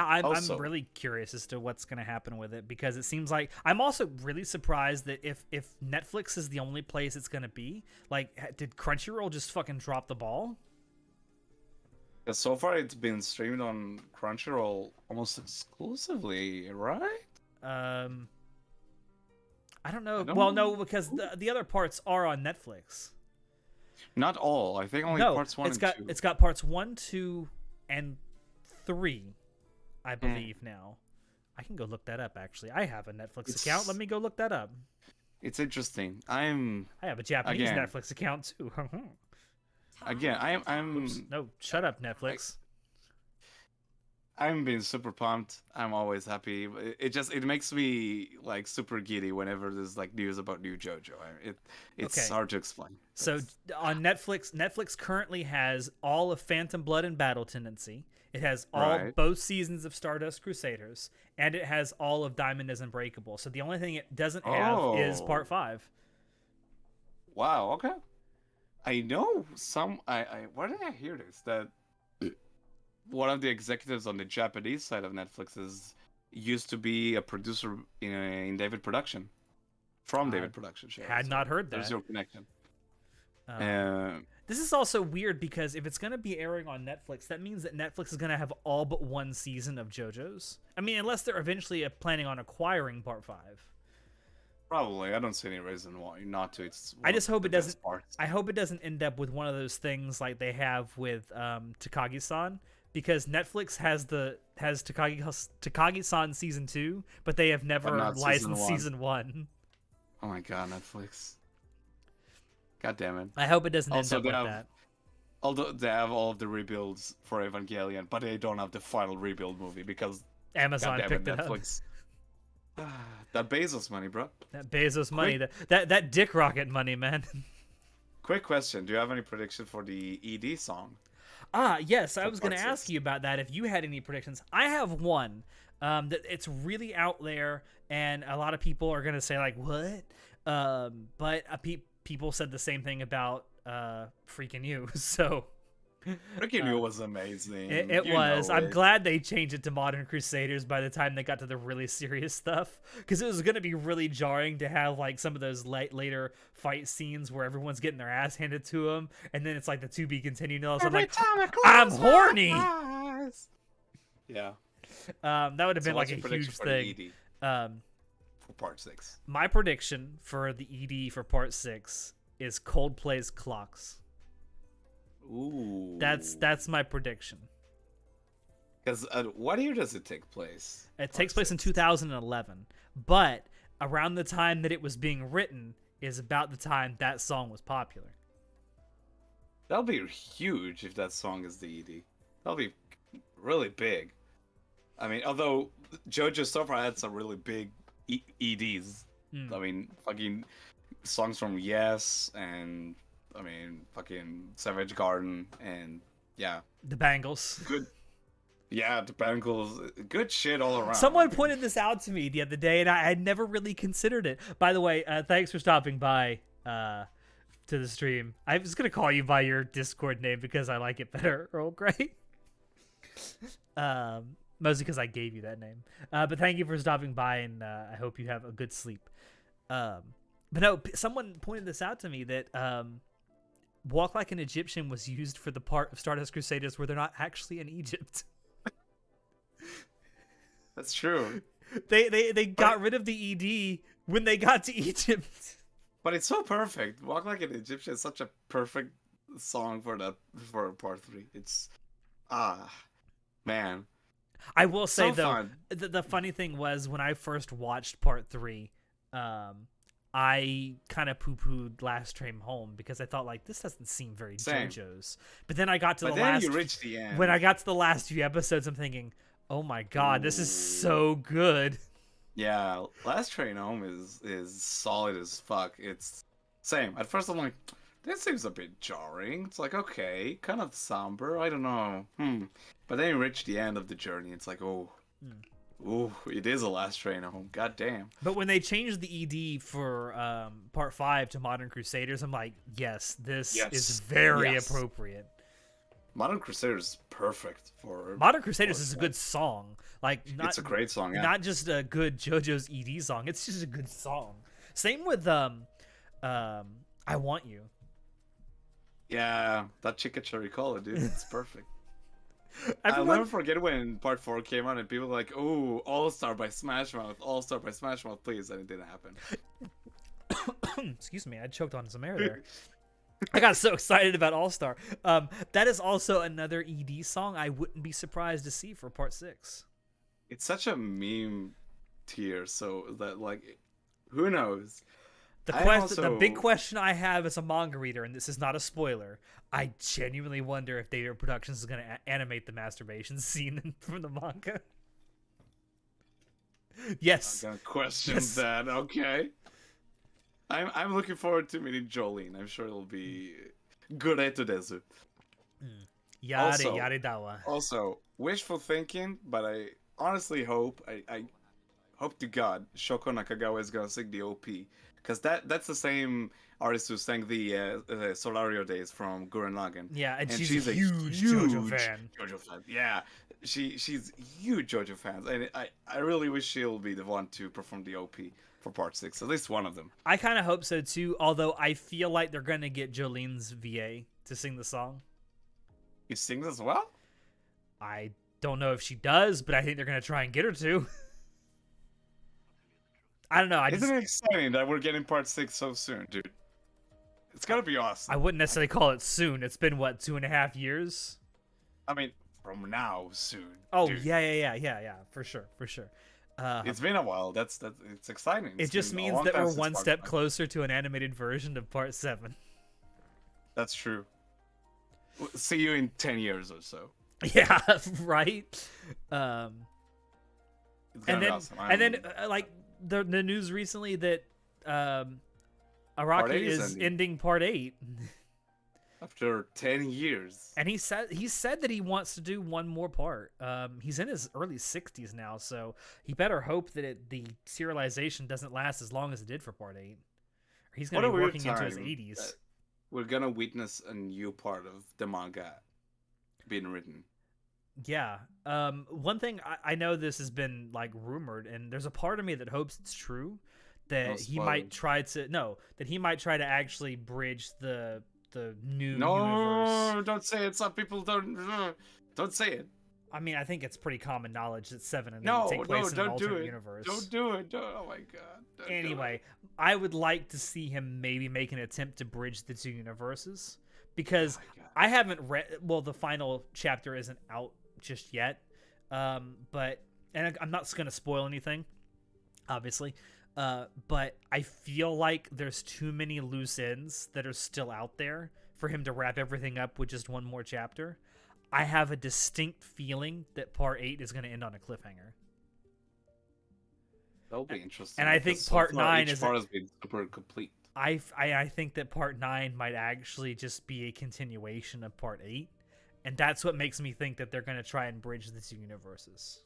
I'm Also- really curious as to what's going to happen with it, because it seems like I'm also really surprised that if Netflix is the only place it's going to be, like, did Crunchyroll just fucking drop the ball? 'Cause so far it's been streamed on Crunchyroll almost exclusively, right? I don't know. I don't Well, know. no, because the other parts are on Netflix. Not all. I think only No, parts 1 it's and got 2. it's got parts 1, 2, and 3, I believe now. I can go look that up. Actually, I have a Netflix account. Let me go look that up. It's interesting. I have a Japanese Again. Netflix account too. I'm Oops, no, shut up, Netflix. I'm being super pumped. I'm always happy. It makes me like super giddy whenever there's like news about new JoJo. It's Okay. hard to explain. So on Netflix currently has all of Phantom Blood and Battle Tendency. It has Right. both seasons of Stardust Crusaders, and it has all of Diamond is Unbreakable. So the only thing it doesn't have is Oh. part 5. Wow. Okay. I know some. Where did I hear this? That one of the executives on the Japanese side of Netflix used to be a producer in David Production, from David Production show. Had not heard There's that. your connection. This is also weird because if it's going to be airing on Netflix, that means that Netflix is going to have all but one season of JoJo's. I mean, unless they're eventually planning on acquiring part 5. Probably. I don't see any reason why not to. It's I just hope it doesn't. Parts. I hope it doesn't end up with one of those things like they have with Takagi-san, because Netflix has Takagi-san season 2, but they have never not licensed season season 1. Oh my god, Netflix. God damn it. I hope it doesn't Also, end they up have- like that. Although they have all of the rebuilds for Evangelion, but they don't have the final rebuild movie because Amazon God damn it, picked it up. Netflix. That Bezos money, bro. That Bezos money, that dick rocket money, man. quick question: do you have any prediction for the ED song Yes, I for was going part to ask 6? you about that if you had any predictions. I have one that it's really out there, and a lot of people are going to say like, "What?" But people said the same thing about freaking you. So Freaking You was amazing. it You was. know I'm it. glad they changed it to Modern Crusaders by the time they got to the really serious stuff, because it was going to be really jarring to have like some of those later fight scenes where everyone's getting their ass handed to them, and then it's like the to be continued. So I'm Every like, time I I'm close horny. my eyes. Yeah. That would have So been like what's a your prediction huge for thing. the ED Um, for part 6? my prediction for the ED for Part 6 is Coldplay's Clocks. Ooh. That's my prediction. Because what year does it take place? It Part takes place in 6? 2011, but around the time that it was being written is about the time that song was popular. That'll be huge if that song is the ED. That'll be really big. I mean, although Jojo so far had some really big EDs. I mean, fucking songs from Yes, and I mean, fucking Savage Garden, and yeah, The Bangles. good. Yeah, the Bengals, good shit all around. Someone pointed this out to me the other day, and I had never really considered it. By the way, thanks for stopping by to the stream. I was going to call you by your Discord name because I like it better, Earl Grey. Mostly because I gave you that name. But thank you for stopping by, and I hope you have a good sleep. But no, someone pointed this out to me that Walk Like an Egyptian was used for the part of Stardust Crusaders where they're not actually in Egypt. That's true. They got rid of the ED when they got to Egypt. But it's so perfect. Walk Like an Egyptian is such a perfect song for part 3. It's man. I will say So though, fun. the funny thing was when I first watched part 3, I kind of poo-pooed Last Train Home because I thought like this doesn't seem very Same. JoJo's. But then I got to But the then last you reach the end. when I got to the last few episodes, I'm thinking, oh my god, this is so good. Yeah, Last Train Home is solid as fuck. It's same. At first I'm like, this seems a bit jarring. It's like, okay, kind of somber. I don't know. But then you reach the end of the journey. It's like, oh, it is a Last Train Home. God damn. But when they changed the ED for part 5 to Modern Crusaders, I'm like, yes, this is very appropriate. Modern Crusaders is perfect for Modern Crusaders is a good song. Like, it's a great song. Yeah. Not just a good JoJo's ED song. It's just a good song. Same with I Want You. Yeah, that Chikachari Cola, dude. It's perfect. Everyone... I'll never forget when part 4 came out and people were like, oh, All Star by Smash Mouth, All Star by Smash Mouth, please, and it didn't happen. Excuse me, I choked on some air there. I got so excited about All Star. That is also another ED song I wouldn't be surprised to see for part 6. It's such a meme tier, so that like, who knows? The big question I have as a manga reader, and this is not a spoiler, I genuinely wonder if Data Productions is going to animate the masturbation scene from the manga. Yes. I'm gonna question that. Okay. I'm looking forward to meeting Jolene. I'm sure it'll be Gureto Desu. Yare dawa. Also, wishful thinking, but I honestly hope I hope to God Shoko Nakagawa is gonna sing the OP, because that's the same artist who sang the Solario Days from Gurren Lagann. Yeah, and she's a huge JoJo fan. Yeah, she's huge JoJo fan, and I really wish she'll be the one to perform the OP for part 6, at least one of them. I kind of hope so too, although I feel like they're gonna get Jolene's VA to sing the song. He sings as well? I don't know if she does, but I think they're gonna try and get her to. I don't know. Isn't it exciting that we're getting part 6 so soon, dude? It's gotta be awesome. I wouldn't necessarily call it soon. It's been what, 2.5 years? I mean, from now soon. Oh, dude. yeah, for sure. It's been a while. It's exciting. It just means that we're one step closer to an animated version of part 7. That's true. See you in 10 years or so. Yeah, right. And then, awesome. like the news recently that Part Araki 8 is is ending ending part 8. after 10 years. And he said that he wants to do one more part. He's in his early 60s now, so he better hope that the serialization doesn't last as long as it did for part 8. Or he's going What to a be weird working into his time. 80s. We're gonna witness a new part of the manga being written. Yeah. One thing I know this has been like rumored, and there's a part of me that hopes it's true, No that he might spoilers. try to that he might try to actually bridge the new universe. No, don't say it. Some people don't say it. I mean, I think it's pretty common knowledge that 7 and 8 No, take no, place in an don't do alternate it. universe. Don't do it. Don't, oh my god. Don't do Anyway, it. I would like to see him maybe make an attempt to bridge the two universes, because Oh my god. I haven't read. Well, the final chapter isn't out just yet, but and I'm not going to spoil anything, obviously. But I feel like there's too many loose ends that are still out there for him to wrap everything up with just one more chapter. I have a distinct feeling that part 8 is going to end on a cliffhanger. That'll be interesting. And I think because part so far, 9 each is part has been super complete. I think that part 9 might actually just be a continuation of part 8, and that's what makes me think that they're going to try and bridge the two universes.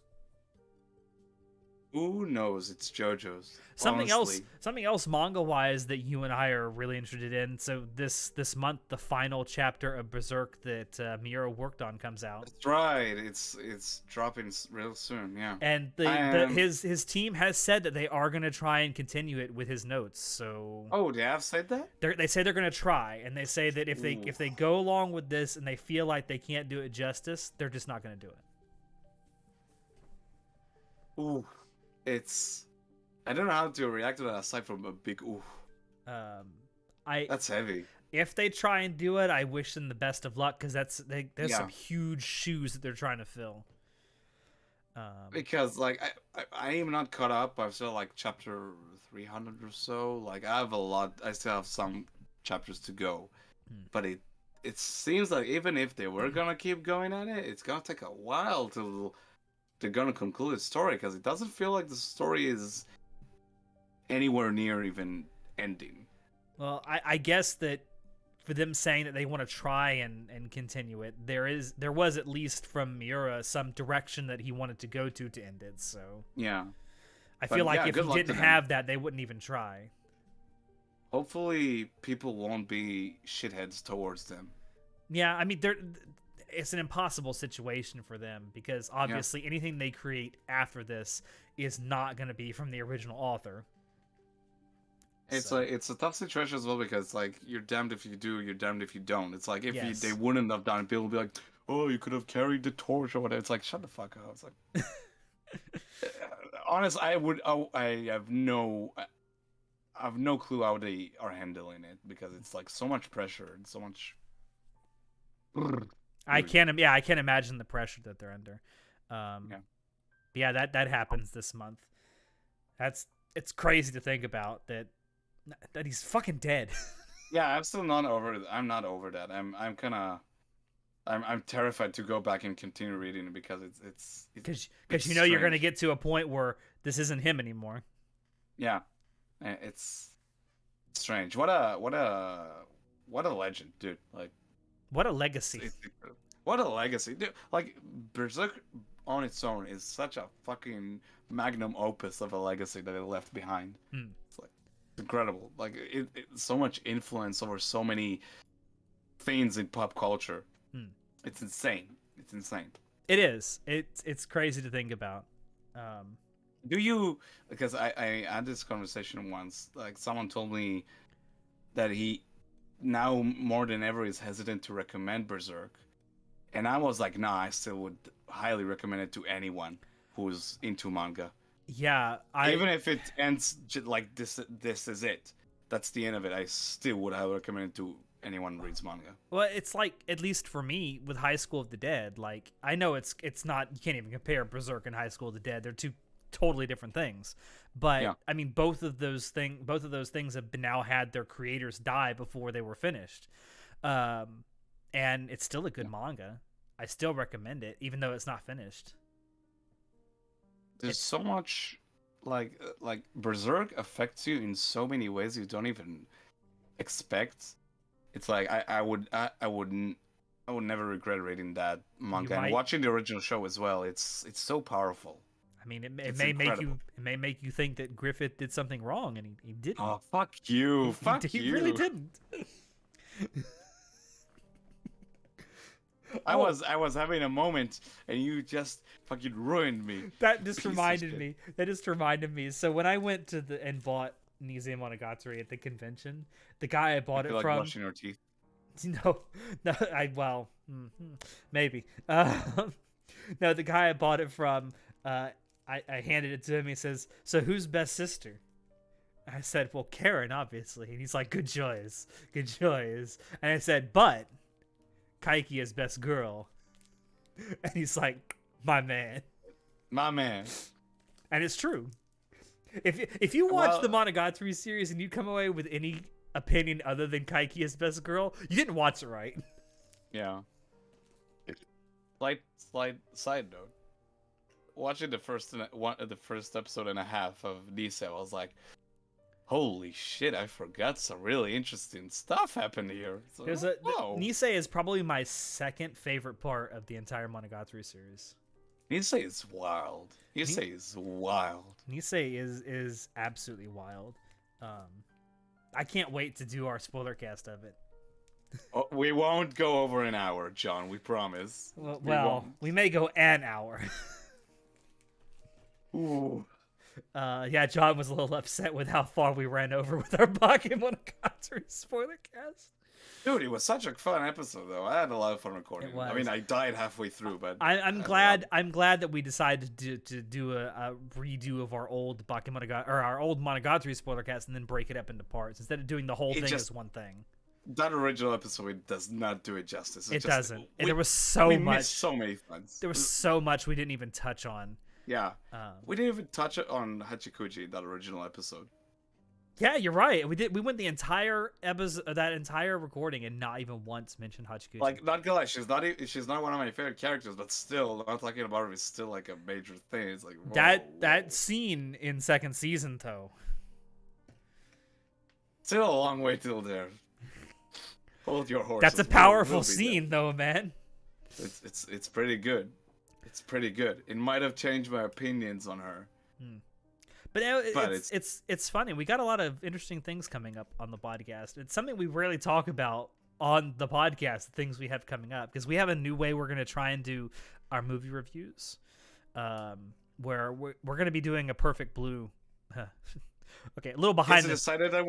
Who knows? It's JoJo's. Something Honestly. else manga wise that you and I are really interested in. So this month, the final chapter of Berserk that Miura worked on comes out, That's right. It's dropping real soon. Yeah. and his team has said that they are going to try and continue it with his notes. So Oh, they have said that? they say they're going to try, and they say that if they go along with this and they feel like they can't do it justice, they're just not going to do it. Ooh. I don't know how to react to that aside from a big ooh. That's heavy. If they try and do it, I wish them the best of luck, because there's some huge shoes that they're trying to fill. Because like I am not caught up. I'm still like chapter 300 or so. Like I have a lot. I still have some chapters to go, but it seems like even if they were gonna keep going at it, it's gonna take a while till they're gonna conclude the story, because it doesn't feel like the story is anywhere near even ending. Well, I guess that for them saying that they want to try and continue it, there was at least from Miura some direction that he wanted to go to end it. So Yeah. I But feel like yeah, if good he luck to didn't them. have that, they wouldn't even try. Hopefully, people won't be shitheads towards them. Yeah, I mean, it's an impossible situation for them, because obviously anything they create after this is not going to be from the original author. It's like it's a tough situation as well, because like you're damned if you do, you're damned if you don't. It's like if Yes. they wouldn't have done it, people would be like, "Oh, you could have carried the torch or whatever." It's like, shut the fuck up. It's like, honest, I have no clue how they are handling it, because it's like so much pressure and so much. I can't imagine the pressure that they're under. Yeah. But yeah, that happens this month. It's crazy to think about that he's fucking dead. Yeah, I'm still not over. I'm not over that. I'm terrified to go back and continue reading it, because it's because you know you're gonna strange. get to a point where this isn't him anymore. Yeah, it's strange. What a legend, dude. Like What a legacy. what a legacy, dude. Like Berserk on its own is such a fucking magnum opus of a legacy that it left behind. It's like incredible. Like it so much influence over so many things in pop culture. It's insane. It's insane. It is. It's crazy to think about. Do you? Because I had this conversation once. Like someone told me that he now more than ever is hesitant to recommend Berserk, and I was like, nah, I still would highly recommend it to anyone who's into manga. Yeah, Even if it ends like this is it. That's the end of it. I still would highly recommend it to anyone who reads manga. Well, it's like, at least for me with High School of the Dead, like I know it's not, you can't even compare Berserk and High School of the Dead. They're two totally different things. But Yeah. I mean, both of those things have now had their creators die before they were finished. And it's still a good manga. I still recommend it, even though it's not finished. There's so much like Berserk affects you in so many ways you don't even expect. It's like I would never regret reading that You manga and might. watching the original show as well. It's so powerful. I mean, it It's may make incredible. you think that Griffith did something wrong, and he didn't. Oh, fuck you. He, Fuck he you. really didn't. I was having a moment and you just fucking ruined me. That just Piece of reminded shit. me. That just reminded me. So when I went to the and bought Nisei Monogatari at the convention, the guy I bought I it feel like from. brushing your teeth. No, no, maybe. No, the guy I bought it from. I handed it to him. He says, "So who's best sister?" I said, "Well, Karen, obviously." And he's like, "Good choice, good choice." And I said, "But Kaiki is best girl." And he's like, "My man." My man. And it's true. If you watch Well- the Monogatari series and you come away with any opinion other than Kaiki is best girl, you didn't watch it right. Yeah. Slight side note. Watching the first episode and a half of Nisei, I was like, "Holy shit! I forgot some really interesting stuff happened here." So, whoa. Nisei is probably my second favorite part of the entire Monogatari series. Nisei is wild. Nisei is wild. Nisei is absolutely wild. I can't wait to do our spoiler cast of it. Oh, we won't go over an hour, John. We promise. Well, we may go an hour. Ooh. Yeah, John was a little upset with how far we ran over with our Monogatari spoiler cast. Dude, it was such a fun episode, though. I had a lot of fun recording. It was. I mean, I died halfway through, but I'm glad that we decided to do a redo of our old our old Monogatari spoiler cast and then break it up into parts instead of doing the whole thing as one thing. That original episode does not do it justice. It doesn't. And there was so much. Missed so many fans. There was so much we didn't even touch on. Yeah. We didn't even touch it on Hachikuji, that original episode. Yeah, you're right. We went the entire episode, that entire recording, and not even once mentioned Hachikuji. Like, not gonna lie, she's not one of my favorite characters, but still, not talking about her is still like a major thing. It's like, whoa, that scene in second season, though. Still a long way till there. Hold your horses. That's a powerful scene, though, man. It's pretty good. It's pretty good. It might have changed my opinions on her. But it's funny. We got a lot of interesting things coming up on the podcast. It's something we rarely talk about on the podcast, the things we have coming up, because we have a new way we're going to try and do our movie reviews, where we're going to be doing a Perfect Blue. Okay, a little behind. Is it decided that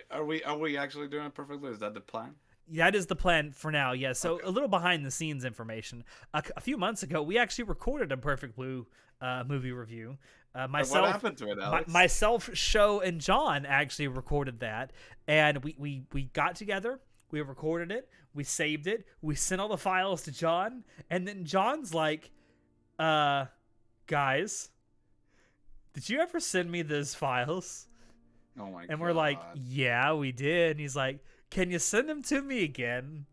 are we actually doing it perfectly? Is that the plan? That is the plan for now, yeah. So a little behind the scenes information. A few months ago, we actually recorded a Perfect Blue movie review. Myself, what happened to it, Alex? Myself, Sho, and John actually recorded that, and we got together. We recorded it. We saved it. We sent all the files to John, and then John's like, "Guys, did you ever send me those files?" Oh my god. And we're like, "Yeah, we did." And he's like, "Can you send them to me again?"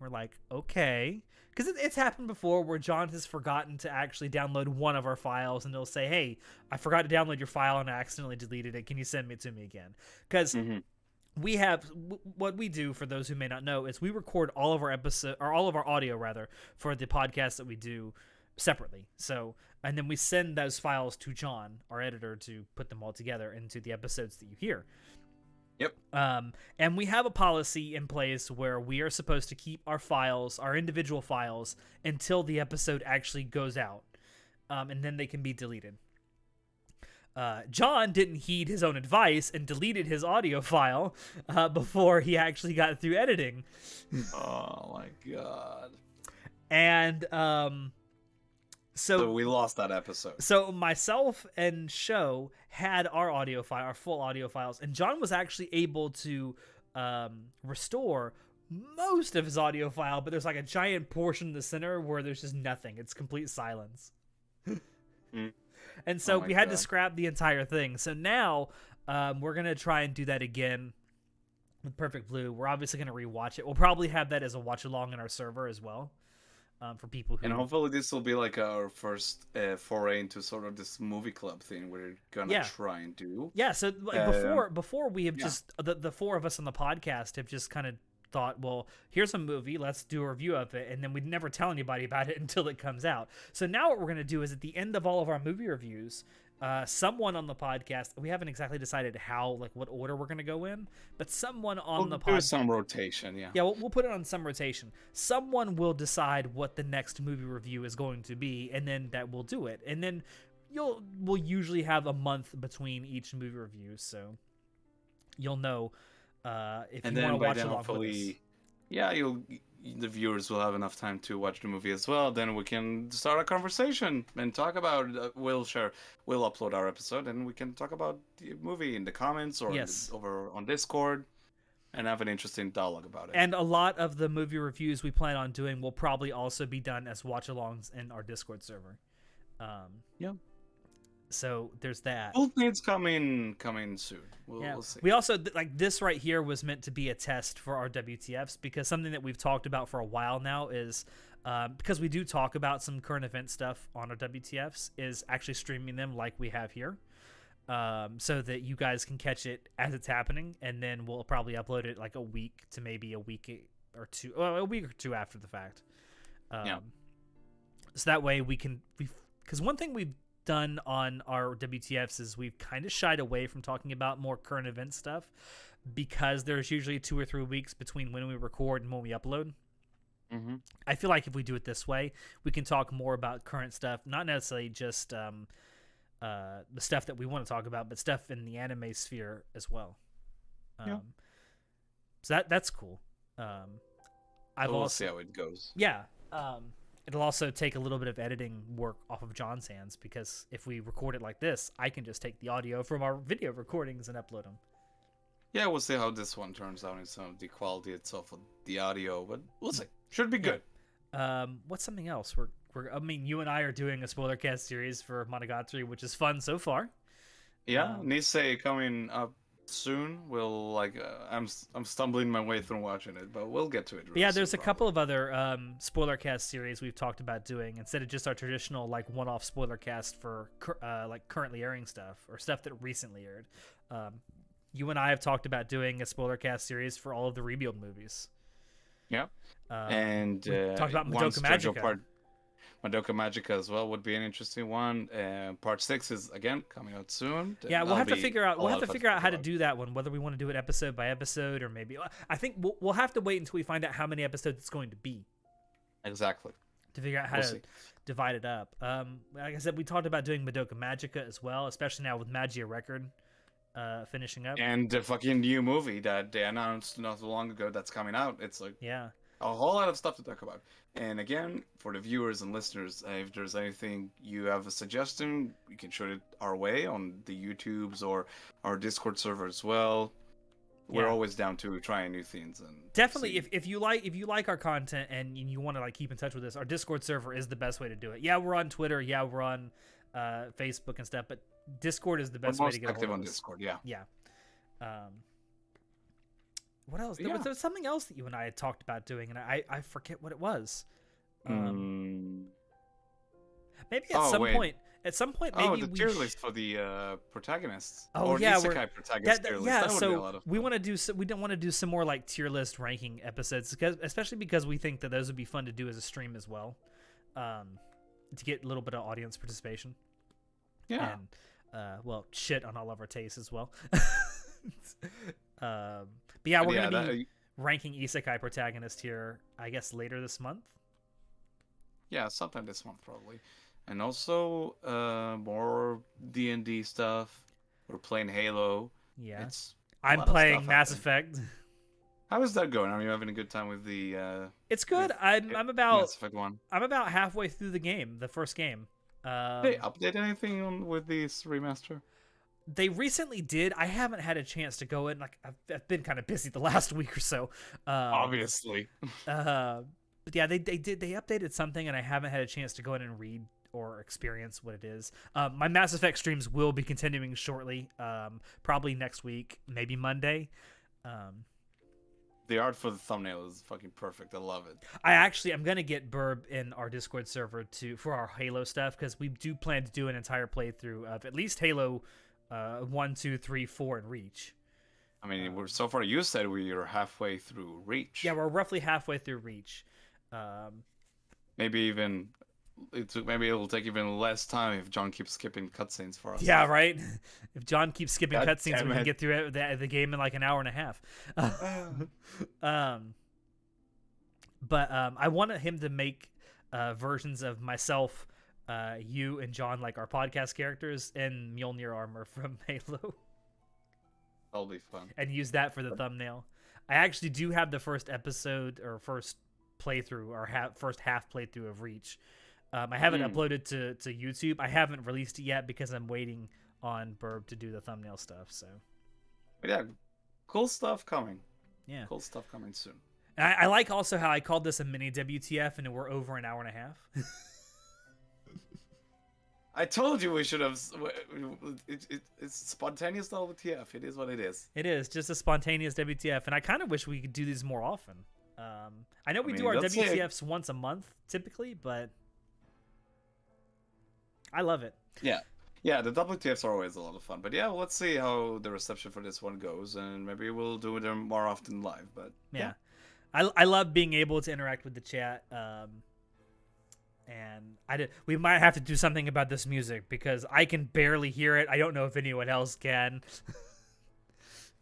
We're like, "Okay." Because it's happened before where John has forgotten to actually download one of our files, and they'll say, "Hey, I forgot to download your file and I accidentally deleted it. Can you send it to me again?" Because we have what we do, for those who may not know, is we record all of our all of our audio rather for the podcast that we do separately. So, and then we send those files to John, our editor, to put them all together into the episodes that you hear. Yep. And we have a policy in place where we are supposed to keep our files, our individual files, until the episode actually goes out, and then they can be deleted. John didn't heed his own advice and deleted his audio file before he actually got through editing. Oh my god. And so we lost that episode. So myself and Sho had our audio file, our full audio files, and John was actually able to restore most of his audio file, but there's like a giant portion in the center where there's just nothing. It's complete silence. And so we had to scrap the entire thing. So now we're going to try and do that again with Perfect Blue. We're obviously going to rewatch it. We'll probably have that as a watch along in our server as well. for people who. And hopefully this will be like our first foray into sort of this movie club thing we're gonna Yeah. try and do. Yeah, so like before we have yeah. just the four of us on the podcast have just kind of thought, well, here's a movie, let's do a review of it, and then we'd never tell anybody about it until it comes out. So now what we're gonna do is at the end of all of our movie reviews, someone on the podcast, we haven't exactly decided how, like, what order we're gonna go in, but someone on the podcast, do some rotation, yeah. Yeah, we'll put it on some rotation. Someone will decide what the next movie review is going to be, and then that we'll do it, and then we'll usually have a month between each movie review, so you'll know if and you want to watch along hopefully, with us. Yeah, the viewers will have enough time to watch the movie as well. Then we can start a conversation and talk about. We'll upload our episode, and we can talk about the movie in the comments or over on Discord, and have an interesting dialogue about it. And a lot of the movie reviews we plan on doing will probably also be done as watch-alongs in our Discord server. Yeah. So there's that. Both things coming soon. We'll see. We also like this right here was meant to be a test for our WTFs, because something that we've talked about for a while now is because we do talk about some current event stuff on our WTFs, is actually streaming them like we have here, so that you guys can catch it as it's happening, and then we'll probably upload it like a week to maybe a week or two after the fact. So that way because one thing we've done on our WTFs is we've kind of shied away from talking about more current event stuff, because there's usually 2 or 3 weeks between when we record and when we upload. Mm-hmm. I feel like if we do it this way, we can talk more about current stuff, not necessarily just the stuff that we want to talk about, but stuff in the anime sphere as well. So that's cool. We'll see how it goes. Yeah. It'll also take a little bit of editing work off of John's hands, because if we record it like this, I can just take the audio from our video recordings and upload them. Yeah, we'll see how this one turns out in some of the quality itself of the audio, but we'll see. Should be good. What's something else? I mean, you and I are doing a spoiler cast series for Monogatari, which is fun so far. Yeah, Nisei coming up soon. I'm stumbling my way through watching it, but we'll get to it. Yeah, there's a couple of other spoiler cast series we've talked about doing instead of just our traditional like one-off spoiler cast for like currently airing stuff or stuff that recently aired. You and I have talked about doing a spoiler cast series for all of the Rebuild movies. Yeah, and talked about Madoka Magica. Madoka Magica as well would be an interesting one. Part 6 is again coming out soon. Yeah, we'll have to figure out how to do that one. Whether we want to do it episode by episode, or maybe I think we'll have to wait until we find out how many episodes it's going to be. Exactly. To figure out how to divide it up. Like I said, we talked about doing Madoka Magica as well, especially now with Magia Record finishing up. And the fucking new movie that they announced not so long ago that's coming out. It's like a whole lot of stuff to talk about. And again, for the viewers and listeners, if there's anything you have a suggestion, you can shoot it our way on the YouTubes or our Discord server as well. We're always down to trying new things. And definitely, if you like our content and you want to like keep in touch with us, our Discord server is the best way to do it. Yeah, we're on Twitter. Yeah, we're on Facebook and stuff, but Discord is the best way to get active on Discord. Yeah. What else? There was something else that you and I had talked about doing, and I forget what it was. Maybe at some point, maybe the tier list for the protagonists. Isekai protagonist tier list. That would be a lot of fun. We don't want to do some more like tier list ranking episodes, especially because we think that those would be fun to do as a stream as well, to get a little bit of audience participation. Yeah. And shit on all of our tastes as well. But yeah, we're gonna be ranking Isekai protagonist here, I guess, later this month. Yeah, sometime this month probably. And also more D&D stuff. We're playing Halo. Yeah. I'm playing Mass Effect. How is that going? Are you having a good time with the It's good. I'm about Mass Effect 1. I'm about halfway through the game, the first game. They update anything with this remaster? They recently did. I haven't had a chance to go in. Like I've been kind of busy the last week or so. Obviously. But yeah, they did. They updated something, and I haven't had a chance to go in and read or experience what it is. My Mass Effect streams will be continuing shortly. Probably next week, maybe Monday. The art for the thumbnail is fucking perfect. I love it. I'm gonna get Burb in our Discord server for our Halo stuff, because we do plan to do an entire playthrough of at least Halo 1, 2, 3, 4, and Reach. I mean, we're so far. You said we are halfway through Reach. Yeah, we're roughly halfway through Reach. Maybe even maybe it'll take even less time if John keeps skipping cutscenes for us. Yeah, right. If John keeps skipping God cutscenes, damn we can it. get through the game in like an hour and a half. But I wanted him to make versions of myself, you, and John, like our podcast characters, in Mjolnir armor from Halo, That'll be fun. and use that for the thumbnail. I actually do have the first episode or first playthrough or first half playthrough of Reach. I haven't uploaded to YouTube. I haven't released it yet because I'm waiting on Burb to do the thumbnail stuff. So, But yeah, cool stuff coming. yeah. Cool stuff coming soon. And I like also how I called this a mini WTF, and we're over an hour and a half. I told you we should have. It's spontaneous WTF. It is what it is. It is just a spontaneous WTF, and I kind of wish we could do these more often. I know we do our let's say- WTFs once a month typically, but I love it. Yeah. Yeah, the WTFs are always a lot of fun. But yeah, let's see how the reception for this one goes, and maybe we'll do them more often live. But Yeah. I love being able to interact with the chat. And we might have to do something about this music because I can barely hear it. I don't know if anyone else can.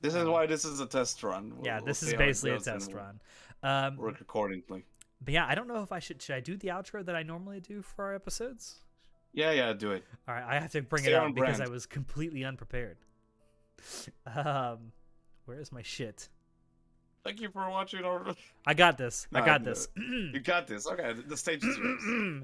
this is why this is a test run. Yeah, We'll this is see how it basically a goes and test we'll run. Work accordingly. But yeah, I don't know if I should I do the outro that I normally do for our episodes? Yeah, do it. All right, I have to bring Stay it up on because brand. I was completely unprepared. Where is my shit? Thank you for watching our. I got this. I No, got no. this. You got this. Okay, the stage is yours.